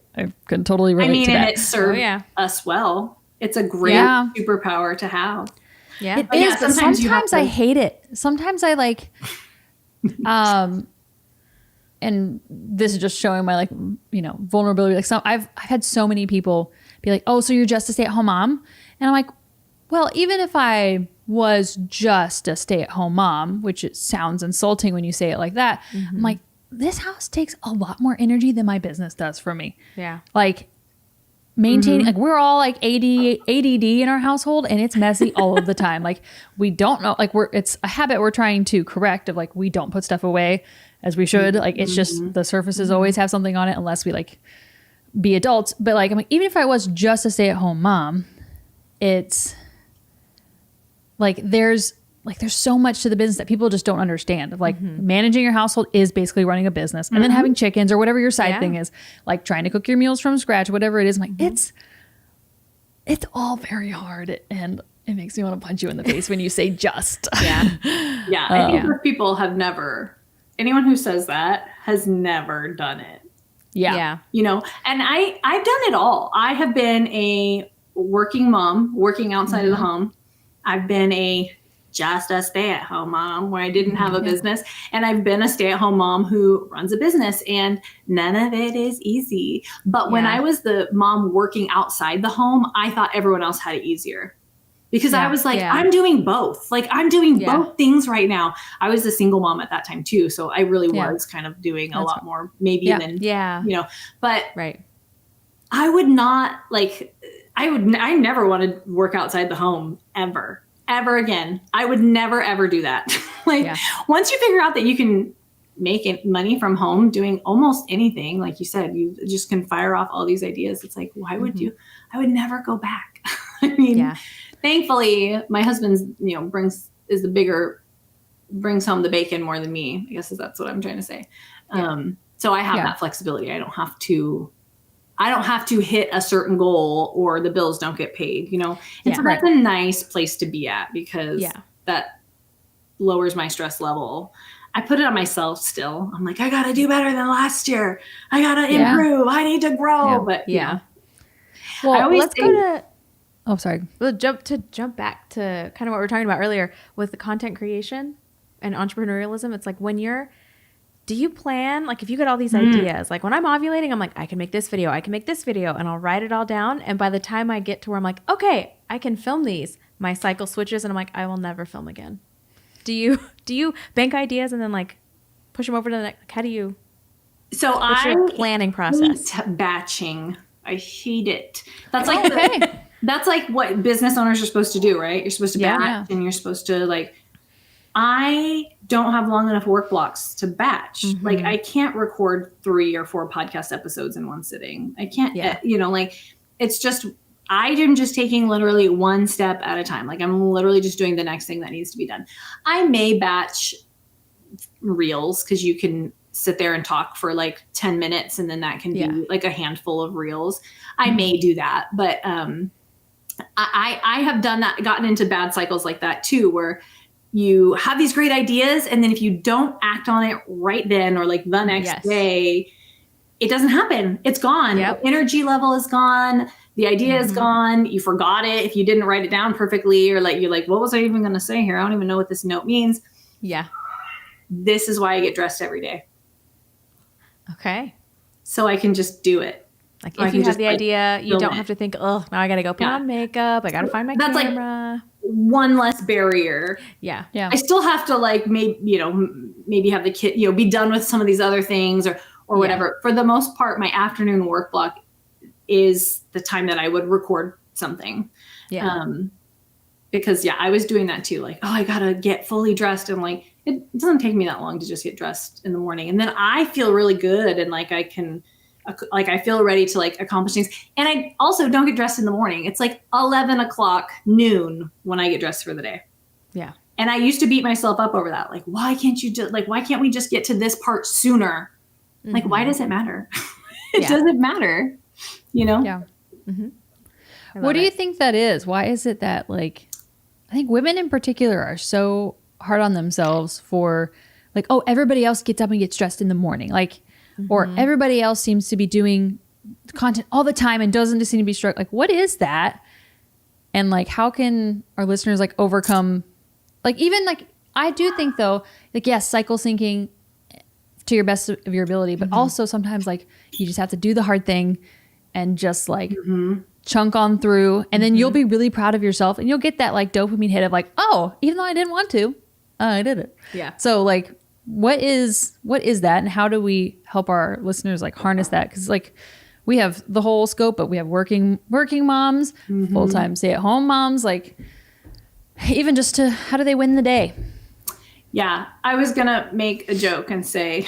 can totally relate to that. And it served us well. It's a great superpower to have. Yeah. It is, but sometimes I hate it. Sometimes I like, and this is just showing my like, you know, vulnerability. Like I've had so many people be like, oh, so you're just a stay-at-home mom? And I'm like, well, even if I was just a stay-at-home mom, which it sounds insulting when you say it like that, I'm like, this house takes a lot more energy than my business does for me. Yeah. Like maintaining, like we're all like ADD in our household, and it's messy all of the time. Like we don't know, like it's a habit we're trying to correct of like, we don't put stuff away as we should. Like it's just the surfaces always have something on it unless we like be adults. But like, I'm like, even if I was just a stay-at-home mom, it's like there's so much to the business that people just don't understand. Of like managing your household is basically running a business, and then having chickens or whatever your side thing is, like trying to cook your meals from scratch, whatever it is. I'm like, it's all very hard, and it makes me want to punch you in the face when you say just. I think most people have never, anyone who says that has never done it. Yeah. You know, and I've done it all. I have been a working mom, working outside of the home. I've been just a stay-at-home mom where I didn't have a business. And I've been a stay-at-home mom who runs a business, and none of it is easy. But when I was the mom working outside the home, I thought everyone else had it easier. Because I was like, I'm doing both. Like, I'm doing both things right now. I was a single mom at that time too. So I really was kind of doing a lot more maybe than, you know, but I would not like, I never want to work outside the home ever again. I would never, ever do that. Once you figure out that you can make money from home doing almost anything, like you said, you just can fire off all these ideas. It's like, why would you? I would never go back. I mean, thankfully, my husband's, you know, brings home the bacon more than me. I guess that's what I'm trying to say. So I have that flexibility. I don't have to hit a certain goal or the bills don't get paid, you know? And so that's a nice place to be at, because that lowers my stress level. I put it on myself still. I'm like, I got to do better than last year. I got to improve. I need to grow. But you know, well, let's go to, oh, sorry. We'll jump back to kind of what we were talking about earlier with the content creation and entrepreneurialism. It's like, do you plan, like if you get all these ideas, like when I'm ovulating, I'm like, I can make this video, and I'll write it all down. And by the time I get to where I'm like, okay, I can film these, my cycle switches and I'm like, I will never film again. Do you bank ideas and then like push them over to the next, like, how do you, what's your planning process? Hate batching. I hate it. That's like, that's like what business owners are supposed to do, right? You're supposed to batch and you're supposed to like, I don't have long enough work blocks to batch. Like I can't record 3 or 4 podcast episodes in one sitting. I can't, you know, like it's just, I am just taking literally one step at a time. Like I'm literally just doing the next thing that needs to be done. I may batch reels because you can sit there and talk for like 10 minutes and then that can be like a handful of reels. I may do that, but I have done that, gotten into bad cycles like that too, where you have these great ideas and then if you don't act on it right then or like the next day, it doesn't happen. It's gone. Yep. Energy level is gone. The idea is gone. You forgot it. If you didn't write it down perfectly or like, you're like, what was I even going to say here? I don't even know what this note means. Yeah. This is why I get dressed every day. Okay. So I can just do it. Like So I if can you have just, the like, idea, you film don't it. have to think, oh, now I got to go put on makeup. I got to find my That's camera. One less barrier. Yeah. Yeah. I still have to like maybe have the kid, be done with some of these other things or whatever. For the most part, my afternoon work block is the time that I would record something. Yeah. Because I was doing that too. Like, oh, I gotta get fully dressed. And like, it doesn't take me that long to just get dressed in the morning. And then I feel really good. And like, I feel ready to like accomplish things. And I also don't get dressed in the morning. It's like 11 o'clock noon when I get dressed for the day. Yeah. And I used to beat myself up over that. Like, why can't we just get to this part sooner? Mm-hmm. Like, why does it matter? It doesn't matter, Yeah. Mm-hmm. What do you think that is? Why is it that like, I think women in particular are so hard on themselves for like, oh, everybody else gets up and gets dressed in the morning. Like, or everybody else seems to be doing content all the time and doesn't seem to be struck. Like, what is that? And like, how can our listeners like overcome, like, even like, I do think though, like, yes, cycle syncing to your best of your ability, but also sometimes like you just have to do the hard thing and just like chunk on through, and then you'll be really proud of yourself and you'll get that like dopamine hit of like, oh, even though I didn't want to, I did it. Yeah. So like, what is that, and how do we help our listeners like harness that? Because like we have the whole scope, but we have working moms, full-time stay-at-home moms, like even just to how do they win the day? Yeah, I was gonna make a joke and say,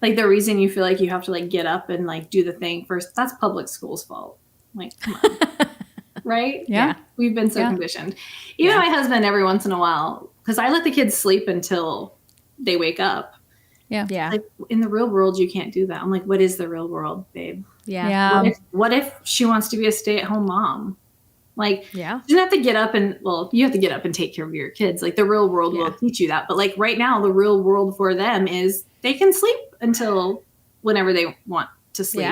like, the reason you feel like you have to like get up and like do the thing first, that's public school's fault. Like, come on. Right? Yeah. We've been so conditioned. Even my husband, every once in a while, because I let the kids sleep until they wake up. Yeah. Yeah. Like, in the real world, you can't do that. I'm like, what is the real world, babe? Yeah. What if she wants to be a stay-at-home mom? Like, Yeah. you don't have to get up and, you have to get up and take care of your kids. Like, the real world will teach you that. But like right now, the real world for them is they can sleep until whenever they want to sleep,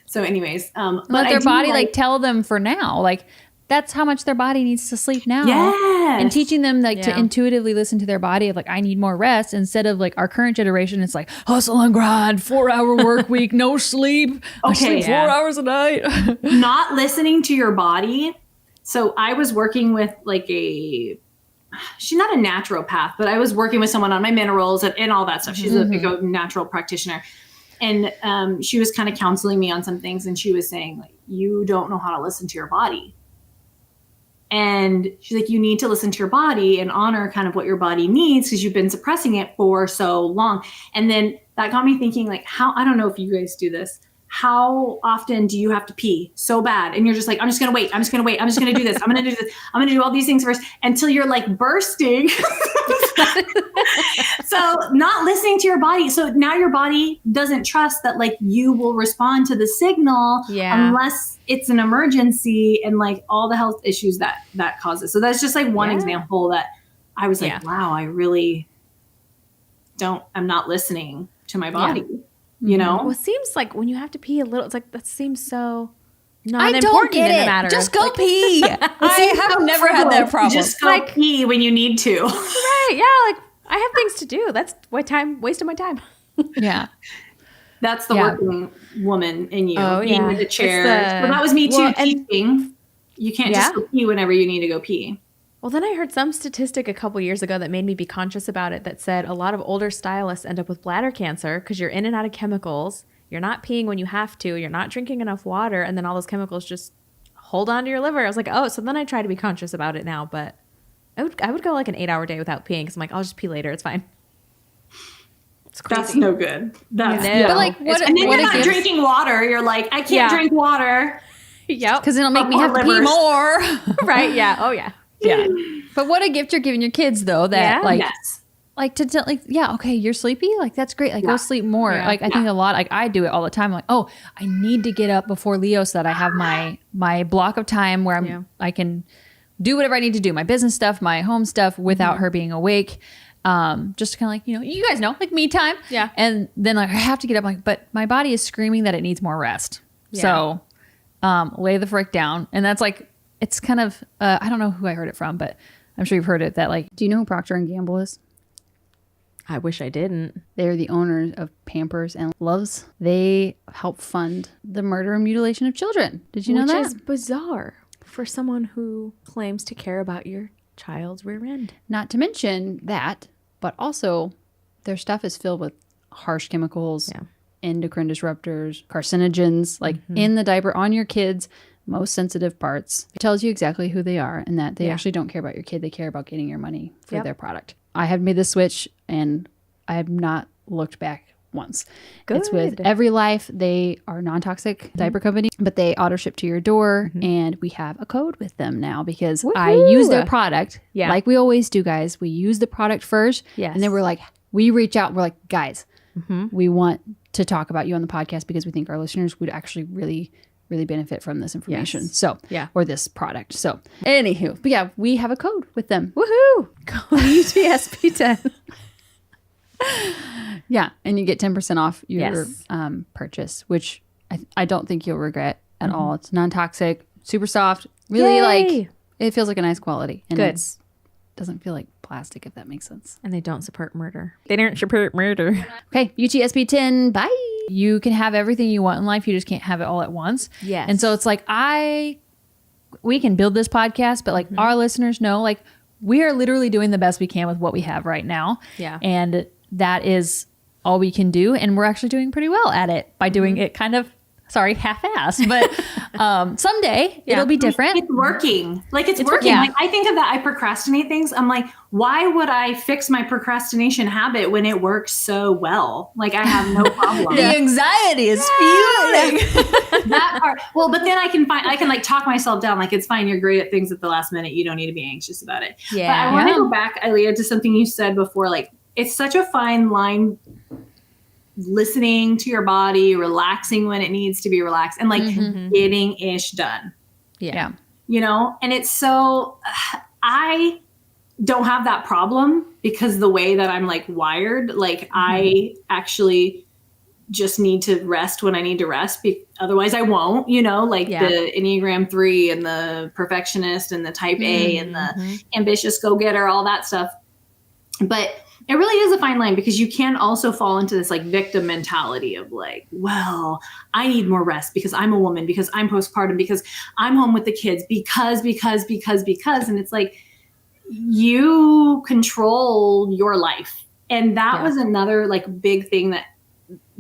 So anyways, but Let their body like tell them for now, like that's how much their body needs to sleep now. Yes. And teaching them like to intuitively listen to their body of like, I need more rest, instead of like our current generation. It's like hustle and grind, 4-hour work week, no sleep. I sleep 4 hours a night. Not listening to your body. So I was working with like she's not a naturopath, but I was working with someone on my minerals and all that stuff. She's a natural practitioner. And she was kind of counseling me on some things. And she was saying, like, you don't know how to listen to your body. And she's like, you need to listen to your body and honor kind of what your body needs because you've been suppressing it for so long. And then that got me thinking, like, I don't know if you guys do this. How often do you have to pee so bad? And you're just like, I'm just going to wait. I'm just going to wait. I'm just going to do this. I'm going to do this. I'm going to do all these things first until you're like bursting. So not listening to your body. So now your body doesn't trust that like you will respond to the signal unless it's an emergency and like all the health issues that causes. So that's just like one example that I was like, wow, I really I'm not listening to my body. Well, it seems like when you have to pee a little, it's like that seems so not I important don't get in it. the matter. Just go pee. I have never had that problem. Just go pee when you need to. Right? Yeah, like I have things to do. That's wasting my time. Yeah. That's the working woman in you. Oh, being in the chair. So that was me too. Teaching. You can't just go pee whenever you need to go pee. Well, then I heard some statistic a couple years ago that made me be conscious about it that said a lot of older stylists end up with bladder cancer because you're in and out of chemicals. You're not peeing when you have to. You're not drinking enough water. And then all those chemicals just hold on to your liver. I was like, oh, so then I try to be conscious about it now. But I would go like an 8-hour day without peeing because I'm like, I'll just pee later. It's fine. It's crazy. That's no good. That's But like, what? And then what you're not drinking water. You're like, I can't drink water. Yep. Because it'll make me have to pee more. Right. Yeah. Oh, yeah. Yeah. But what a gift you're giving your kids, though, that like like to tell, like, yeah, okay, you're sleepy. Like, that's great. Like, go sleep more. Yeah. Like, I think a lot, like I do it all the time. Like, oh, I need to get up before Leo so that I have my block of time where I can do whatever I need to do, my business stuff, my home stuff without her being awake. Just kind of like, you guys know, like me time. Yeah. And then like I have to get up, like, but my body is screaming that it needs more rest. Yeah. So, lay the frick down. And that's like, it's kind of, I don't know who I heard it from, but I'm sure you've heard it that like, do you know who Procter and Gamble is? I wish I didn't. They're the owners of Pampers and Loves. They help fund the murder and mutilation of children. Did you know that? Which is bizarre for someone who claims to care about your child's rear end. Not to mention that, but also their stuff is filled with harsh chemicals, endocrine disruptors, carcinogens, like in the diaper on your kids' most sensitive parts. It tells you exactly who they are and that they actually don't care about your kid. They care about getting your money for their product. I have made the switch and I have not looked back once. Good. It's with Every Life. They are non-toxic diaper company, but they auto ship to your door and we have a code with them now because I use their product like we always do, guys. We use the product first and then we're like, we reach out. We're like, guys, we want to talk about you on the podcast because we think our listeners would actually really benefit from this information. So, or this product. So, anywho, but yeah, we have a code with them. Woohoo! Code UTSP10. Yeah, and you get 10% off your purchase, which I don't think you'll regret at all. It's non-toxic, super soft, really like, it feels like a nice quality. And it doesn't feel like plastic, if that makes sense. And they don't support murder. They don't support murder. Okay, UTSP10, bye. You can have everything you want in life. You just can't have it all at once. Yes. And so it's like, we can build this podcast, but like our listeners know, like we are literally doing the best we can with what we have right now. Yeah. And that is all we can do. And we're actually doing pretty well at it by doing it kind of, half-assed, but someday it'll be different. It's working. Like it's working. Like I think of that. I procrastinate things. I'm like, why would I fix my procrastination habit when it works so well? Like I have no problem. The anxiety is fueling. That part. Well, but then I can like talk myself down. Like it's fine. You're great at things at the last minute. You don't need to be anxious about it. Yeah. But I want to go back, Aaliyah, to something you said before. Like it's such a fine line. Listening to your body, relaxing when it needs to be relaxed, and like getting ish done. Yeah. And it's so, I don't have that problem because the way that I'm like wired, like I actually just need to rest when I need to rest. Otherwise I won't, like the Enneagram 3 and the perfectionist and the type A and the ambitious go-getter, all that stuff. But it really is a fine line because you can also fall into this like victim mentality of like, well, I need more rest because I'm a woman, because I'm postpartum, because I'm home with the kids, because, and it's like, you control your life. And that was another like big thing, that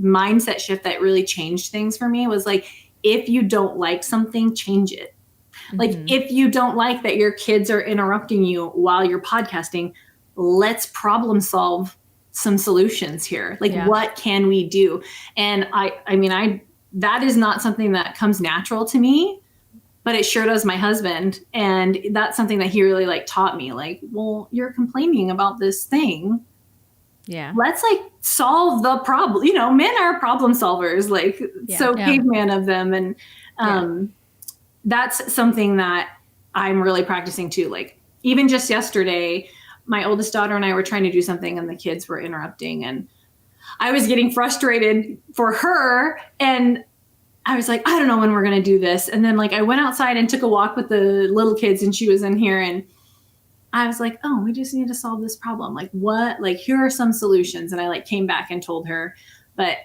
mindset shift that really changed things for me was like, if you don't like something, change it. Like if you don't like that your kids are interrupting you while you're podcasting, let's problem solve some solutions here. Like what can we do? And I mean, that is not something that comes natural to me, but it sure does my husband. And that's something that he really like taught me, like, well, you're complaining about this thing. Yeah. Let's like solve the problem. Men are problem solvers, like caveman of them. And that's something that I'm really practicing too. Like even just yesterday, my oldest daughter and I were trying to do something and the kids were interrupting and I was getting frustrated for her. And I was like, I don't know when we're going to do this. And then like, I went outside and took a walk with the little kids and she was in here and I was like, oh, we just need to solve this problem. Like what, like, here are some solutions. And I like came back and told her, but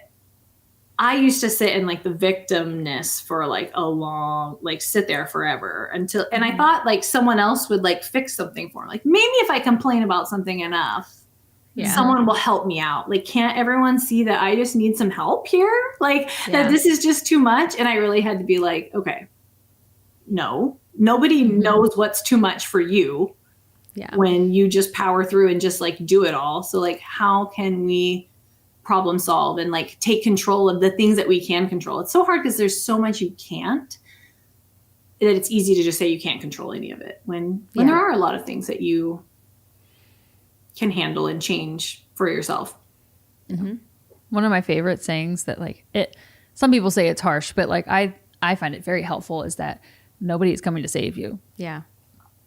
I used to sit in like the victimness for like a long, like sit there forever until, and I thought like someone else would like fix something for me. Like maybe if I complain about something enough, someone will help me out. Like, can't everyone see that I just need some help here? Like that this is just too much. And I really had to be like, okay, no, nobody knows what's too much for you when you just power through and just like do it all. So like, how can we problem solve and like take control of the things that we can control? It's so hard because there's so much you can't, that it's easy to just say you can't control any of it when there are a lot of things that you can handle and change for yourself. Mm-hmm. One of my favorite sayings that like some people say it's harsh, but like I find it very helpful is that nobody is coming to save you. Yeah.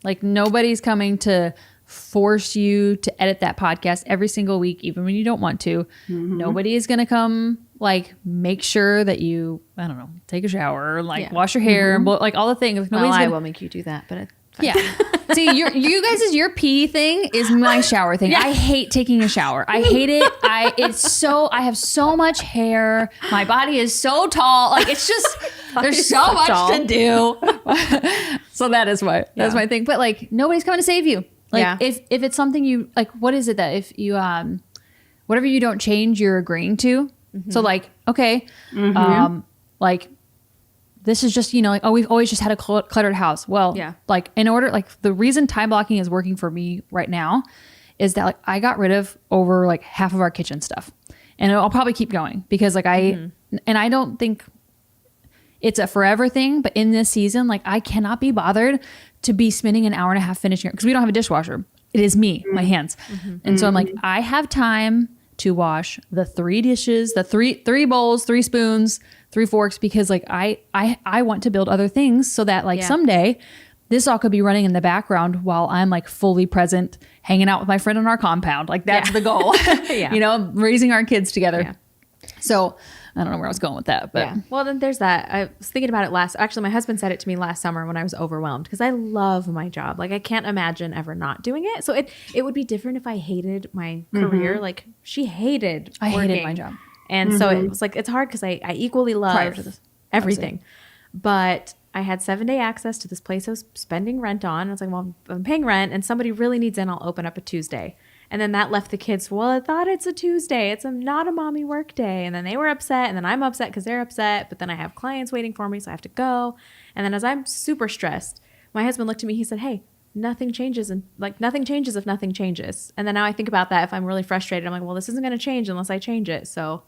Like nobody's coming to force you to edit that podcast every single week, even when you don't want to. Mm-hmm. Nobody is going to come like make sure that you, I don't know, take a shower or like wash your hair and like all the things. Well, I will make you do that, but yeah. See, you guys' your pee thing is my shower thing. Yeah. I hate taking a shower. I hate it. I have so much hair. My body is so tall. Like it's just there's so much to do. So that's my thing. But like nobody's coming to save you. Like if it's something you like, what is it that if you whatever you don't change, you're agreeing to. Mm-hmm. So like, okay, like this is just, like, oh, we've always just had a cluttered house. Well, like in order, like the reason time blocking is working for me right now is that like I got rid of over like half of our kitchen stuff, and I'll probably keep going because like and I don't think it's a forever thing, but in this season, like I cannot be bothered to be spending an hour and a half finishing it because we don't have a dishwasher. It is me, my hands. Mm-hmm. And so I'm like, I have time to wash the 3 dishes, the three bowls, 3 spoons, 3 forks, because like I want to build other things so that like someday this all could be running in the background while I'm like fully present, hanging out with my friend on our compound. Like that's the goal, raising our kids together. Yeah. So I don't know where I was going with that, but well, then there's that. I was thinking about it actually, my husband said it to me last summer when I was overwhelmed because I love my job. Like I can't imagine ever not doing it. So it would be different if I hated my career. Like I hated my job. And so it was like, it's hard because I equally love everything, but I had 7-day access to this place I was spending rent on. I was like, well, I'm paying rent and somebody really needs in, I'll open up a Tuesday. And then that left the kids, well, I thought it's a Tuesday. It's not a mommy work day. And then they were upset. And then I'm upset because they're upset. But then I have clients waiting for me, so I have to go. And then as I'm super stressed, my husband looked at me. He said, hey, nothing changes. And like nothing changes if nothing changes. And then now I think about that. If I'm really frustrated, I'm like, well, this isn't going to change unless I change it. So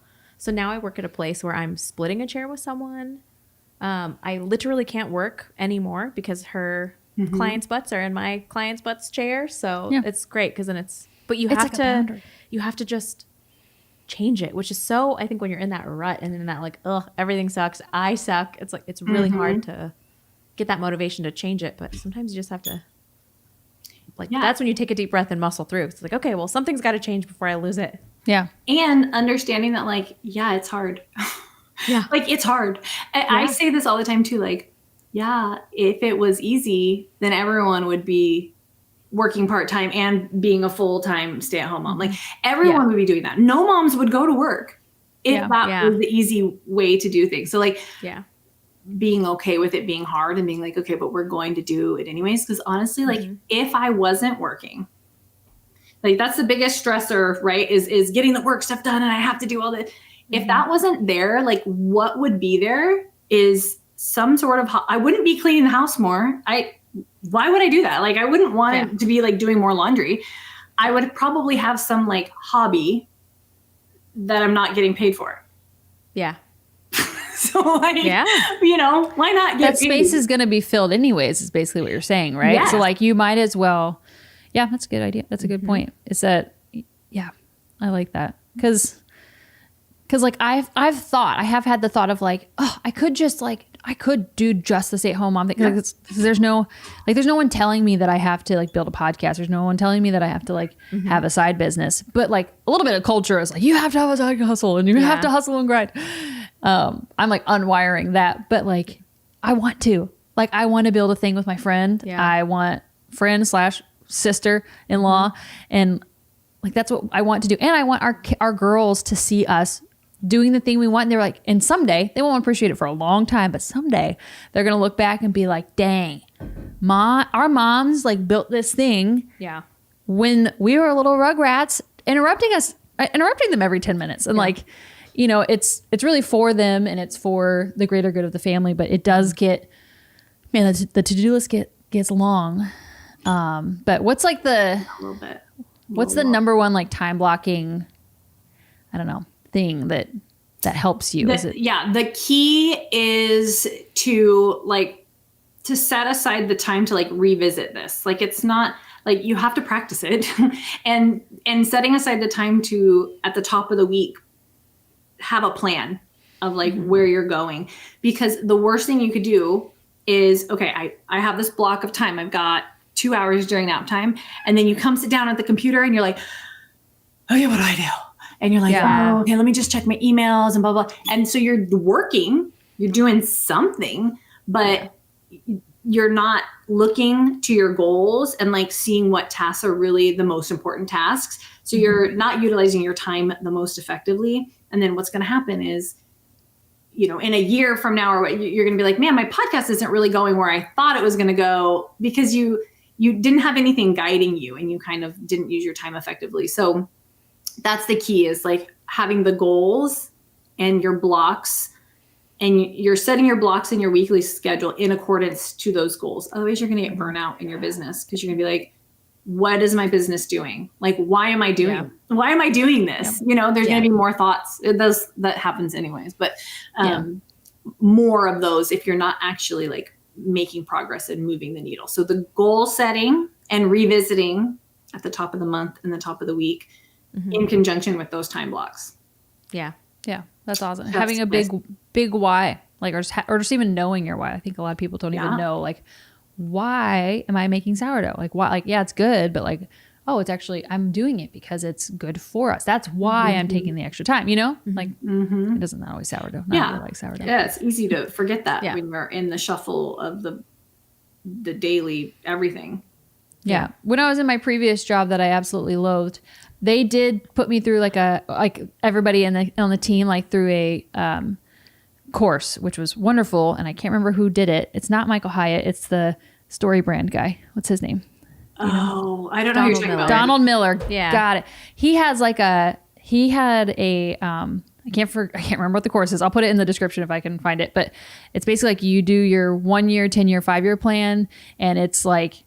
now I work at a place where I'm splitting a chair with someone. I literally can't work anymore because her client's butts are in my client's butts chair. So it's great because then but you have to just change it, which is so, I think when you're in that rut and in that like, ugh, everything sucks, I suck. It's like, it's really hard to get that motivation to change it. But sometimes you just have to that's when you take a deep breath and muscle through. It's like, okay, well, something's got to change before I lose it. Yeah. And understanding that like, it's hard. Like it's hard. I say this all the time too. Like, if it was easy, then everyone would be working part-time and being a full-time stay-at-home mom. Like everyone would be doing that. No moms would go to work if that was the easy way to do things. So like, being okay with it being hard and being like, okay, but we're going to do it anyways. Cause honestly, like if I wasn't working, like that's the biggest stressor, right? Is getting the work stuff done. And I have to do all that. If that wasn't there, like what would be there is some sort of, I wouldn't be cleaning the house more. Why would I do that? Like, I wouldn't want it to be like doing more laundry. I would probably have some like hobby that I'm not getting paid for. Yeah. So like, why not get that space is going to be filled anyways is basically what you're saying, right? Yeah. So like you might as well. Yeah, that's a good idea. That's a good point. Is that, I like that. Cause like I have had the thought of like, oh, I could do just the stay-at-home mom thing. Like there's no one telling me that I have to like build a podcast. There's no one telling me that I have to like have a side business. But like a little bit of culture is like, you have to have a side hustle and you have to hustle and grind. I'm like unwiring that, but like I want to build a thing with my friend. Yeah. I want friend/sister-in-law and like that's what I want to do. And I want our girls to see us doing the thing we want. And they're like, and someday they won't appreciate it for a long time, but someday they're going to look back and be like, dang, our moms like built this thing when we were little rugrats interrupting them every 10 minutes. And like, it's really for them and it's for the greater good of the family, but it does get, man, the to-do list gets long. But what's like what's the number one like time blocking, I don't know, thing that helps you? The key is to set aside the time to like revisit this. Like it's not like you have to practice it and setting aside the time to, at the top of the week, have a plan of like where you're going, because the worst thing you could do is, okay, I have this block of time. I've got 2 hours during nap time. And then you come sit down at the computer and you're like, okay, what do I do? And you're like, oh, okay, let me just check my emails and blah, blah. And so you're working, you're doing something, but you're not looking to your goals and like seeing what tasks are really the most important tasks. So you're not utilizing your time the most effectively. And then what's going to happen is, you know, in a year from now, or you're going to be like, man, my podcast isn't really going where I thought it was going to go, because you didn't have anything guiding you and you kind of didn't use your time effectively. So that's the key, is like having the goals and your blocks, and you're setting your blocks in your weekly schedule in accordance to those goals. Otherwise you're going to get burnout in your business, because you're going to be like, what is my business doing? Like, why am I doing this? You know, there's going to be more thoughts. That happens anyways, but more of those if you're not actually like making progress and moving the needle. So the goal setting and revisiting at the top of the month and the top of the week in conjunction with those time blocks. Yeah. Yeah. That's awesome. Having a big why, like, or just even knowing your why. I think a lot of people don't even know, like, why am I making sourdough? Like, why? Like, yeah, it's good, but like, oh, it's actually, I'm doing it because it's good for us. That's why I'm taking the extra time, you know? Like, it doesn't always sourdough. Not really like sourdough. Yeah, it's easy to forget that when you're in the shuffle of the daily everything. Yeah. When I was in my previous job that I absolutely loathed, they did put me through like everybody on the team, like through a course, which was wonderful. And I can't remember who did it. It's not Michael Hyatt. It's the Story Brand guy. What's his name? Oh, I don't know who you're talking about. Donald Miller. Yeah. Got it. He had I can't remember what the course is. I'll put it in the description if I can find it. But it's basically like you do your 1 year, 10 year, 5 year plan. And it's like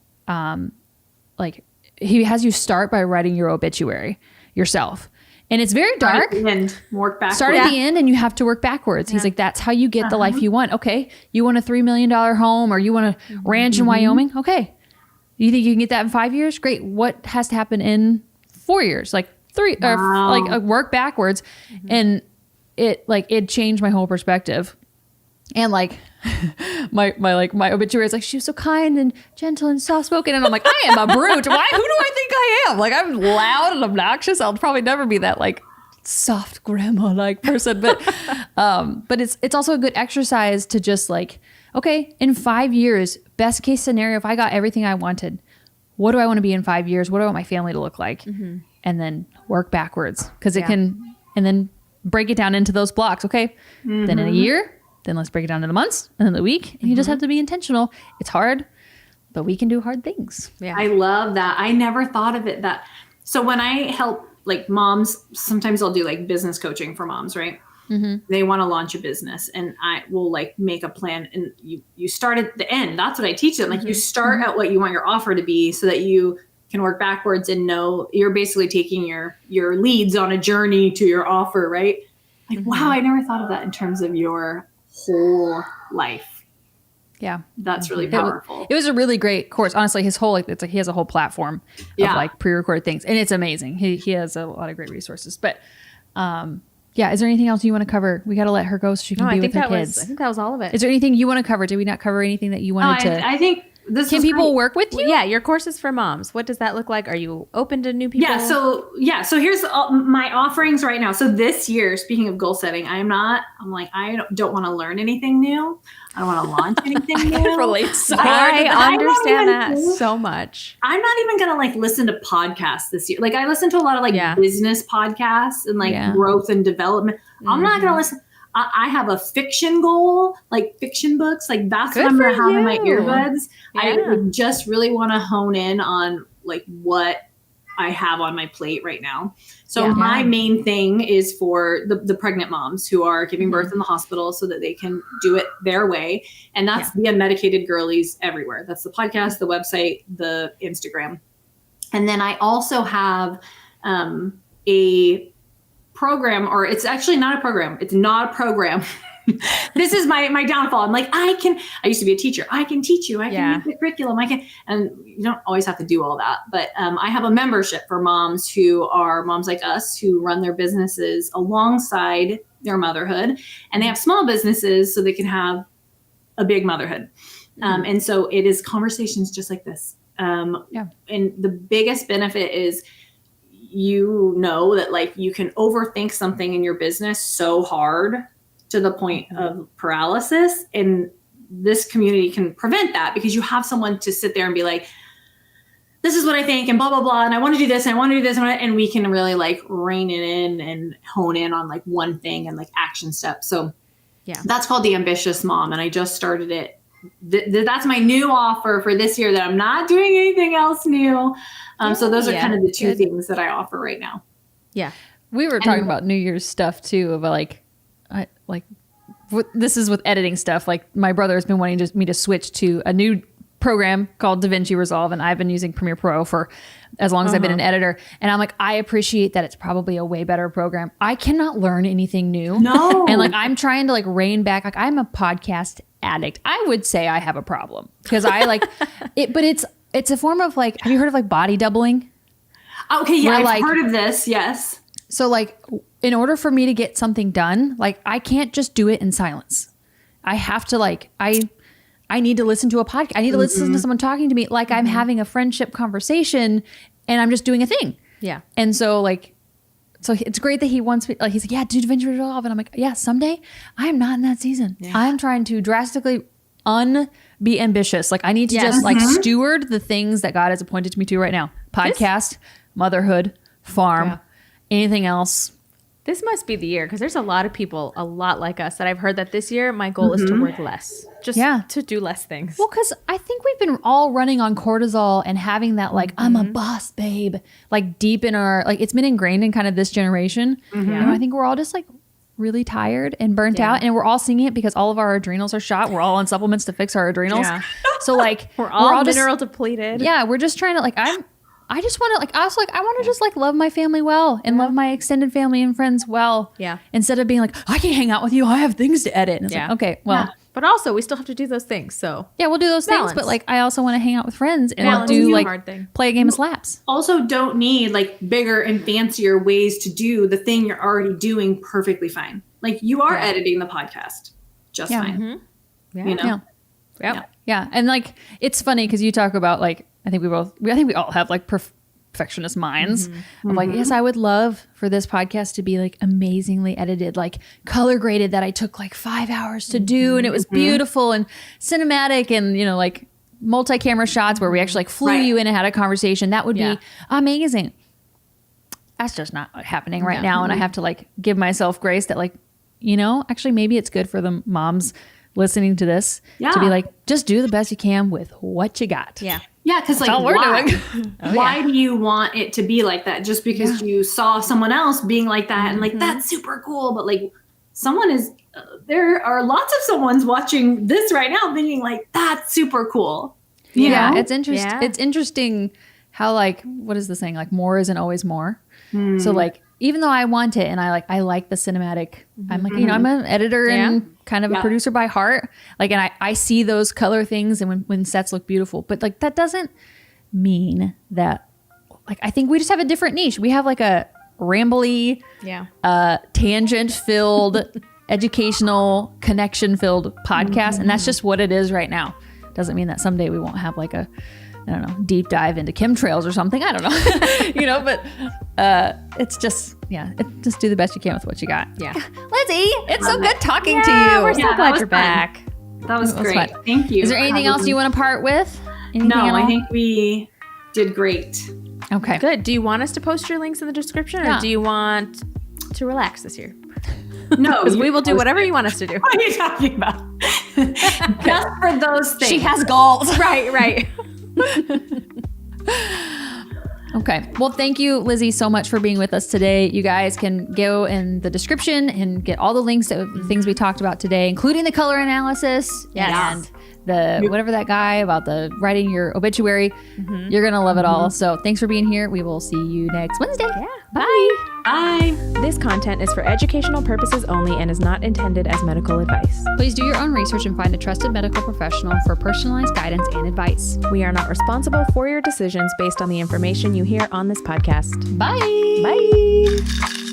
he has you start by writing your obituary yourself. And it's very dark. And work backwards. Start at the end and you have to work backwards. He's like, that's how you get the life you want. Okay. You want a $3 million home, or you want a ranch in Wyoming? Okay. You think you can get that in 5 years? Great. What has to happen in 4 years? Like work backwards. And it changed my whole perspective. And like my obituary is like, she was so kind and gentle and soft spoken, and I'm like, I am a brute. Who do I think I am? Like, I'm loud and obnoxious. I'll probably never be that like soft grandma like person. But it's also a good exercise to just like, okay, in 5 years, best case scenario, if I got everything I wanted, what do I want to be in 5 years? What do I want my family to look like? And then work backwards, because it can, and then break it down into those blocks. Okay, then in a year. Then let's break it down into months and then the week. And you just have to be intentional. It's hard, but we can do hard things. Yeah. I love that. I never thought of it that. So when I help like moms, sometimes I'll do like business coaching for moms, right? They want to launch a business, and I will like make a plan, and you start at the end. That's what I teach them. Like you start at what you want your offer to be, so that you can work backwards and know you're basically taking your leads on a journey to your offer, right? Like, wow, I never thought of that in terms of your whole life. Yeah, that's really powerful. It was a really great course. Honestly, his whole it's like he has a whole platform of like pre-recorded things, and it's amazing. He has a lot of great resources. But is there anything else you want to cover? We got to let her go so she can be with her kids. I think that was all of it. Is there anything you want to cover? Did we not cover anything that you wanted to? I think this can people work with you? Yeah, your course is for moms. What does that look like? Are you open to new people? So here's my offerings right now. So this year, speaking of goal setting, I don't want to learn anything new. I don't want to launch anything new. I relate so hard. I understand that so much. I'm not even going to like listen to podcasts this year. Like I listen to a lot of like business podcasts and like growth and development. I'm not going to listen. I have a fiction goal, like fiction books. Like that's what I'm going to have in my earbuds. Yeah. I would just really want to hone in on like what I have on my plate right now. So my main thing is for the pregnant moms who are giving birth in the hospital, so that they can do it their way. And that's the Unmedicated Girlies everywhere. That's the podcast, the website, the Instagram. And then I also have a program, or it's actually not a program. It's not a program. this is my downfall. I'm like, I used to be a teacher. I can teach you. I can make the curriculum. And you don't always have to do all that. But I have a membership for moms who are moms like us who run their businesses alongside their motherhood. And they have small businesses so they can have a big motherhood. And so it is conversations just like this. And the biggest benefit is, that like you can overthink something in your business so hard to the point of paralysis. And this community can prevent that because you have someone to sit there and be like, this is what I think and blah, blah, blah. And I want to do this and I want to do this. And we can really like rein it in and hone in on like one thing and like action steps. So that's called the Ambitious Mom. And I just started it. That's my new offer for this year, that I'm not doing anything else new. So those are kind of the two things that I offer right now. Yeah. We were talking about New Year's stuff too, about this is with editing stuff. Like my brother has been wanting me to switch to a new program called DaVinci Resolve, and I've been using Premiere Pro for as long as I've been an editor. And I'm like, I appreciate that it's probably a way better program. I cannot learn anything new. No. And like, I'm trying to like rein back. Like I'm a podcast addict. I would say I have a problem because I like it, but it's a form of like, have you heard of like body doubling? Okay. Yeah. Where, I've heard of this. Yes. So like, in order for me to get something done, like I can't just do it in silence. I have to like, I need to listen to a podcast. I need to listen to someone talking to me like I'm having a friendship conversation and I'm just doing a thing. Yeah. And so like, so it's great that he wants me, like he's like, yeah, do DaVinci Resolve. And I'm like, yeah, someday. I am not in that season. Yeah. I'm trying to drastically be ambitious. Like I need to just like steward the things that God has appointed me to right now. Podcast, motherhood, farm, anything else. This must be the year, because there's a lot of people a lot like us that I've heard that this year my goal is to work less, just to do less things. Well, because I think we've been all running on cortisol and having that like, I'm a boss babe, like deep in our, like it's been ingrained in kind of this generation. And I think we're all just like really tired and burnt out, and we're all seeing it because all of our adrenals are shot. We're all on supplements to fix our adrenals. So like we're all mineral depleted. Yeah, we're just trying to like, I just want to like, I want to just like love my family well and love my extended family and friends well. Yeah. Instead of being like, I can't hang out with you. I have things to edit. And it's like, okay, well. But also we still have to do those things. So yeah, we'll do those things. But like, I also want to hang out with friends and do like play a game of slaps. Also don't need like bigger and fancier ways to do the thing you're already doing perfectly fine. Like you are editing the podcast just fine. You know? Yeah. And like, it's funny because you talk about like, I think we all have like perfectionist minds of like, yes, I would love for this podcast to be like amazingly edited, like color graded, that I took like 5 hours to do. And it was beautiful and cinematic and, you know, like multi-camera shots where we actually like flew you in and had a conversation. That would be amazing. That's just not happening right now. And I have to like give myself grace that like, you know, actually maybe it's good for the moms listening to this to be like, just do the best you can with what you got. Yeah, because like, why do you want it to be like that? Just because you saw someone else being like that and like, that's super cool. But like there are lots of someone's watching this right now thinking like, that's super cool. You know? It's interesting. Yeah. It's interesting how like, what is the saying? Like more isn't always more. So like, even though I want it and I like the cinematic, I'm like, you know, I'm an editor and kind of a producer by heart. Like, and I see those color things and when sets look beautiful, but like, that doesn't mean that, like, I think we just have a different niche. We have like a rambly, tangent filled, educational, connection filled podcast. And that's just what it is right now. Doesn't mean that someday we won't have like I don't know, deep dive into chemtrails or something. I don't know, you know, but it's just, just do the best you can with what you got. Yeah. Lizzy, it's so good talking to you. We're so glad you're back. That was great. Fun. Thank you. Is there anything else you want to part with? I think we did great. Okay. Good. Do you want us to post your links in the description or do you want to relax this year? No, we will do whatever you want us to do. What are you talking about? Just for those things. She has goals. Right. Okay. Well, thank you, Lizzy, so much for being with us today. You guys can go in the description and get all the links to the things we talked about today, including the color analysis and the whatever that guy about the writing your obituary. You're going to love it all. So thanks for being here. We will see you next Wednesday. Yeah. Bye. Bye. This content is for educational purposes only and is not intended as medical advice. Please do your own research and find a trusted medical professional for personalized guidance and advice. We are not responsible for your decisions based on the information you hear on this podcast. Bye. Bye.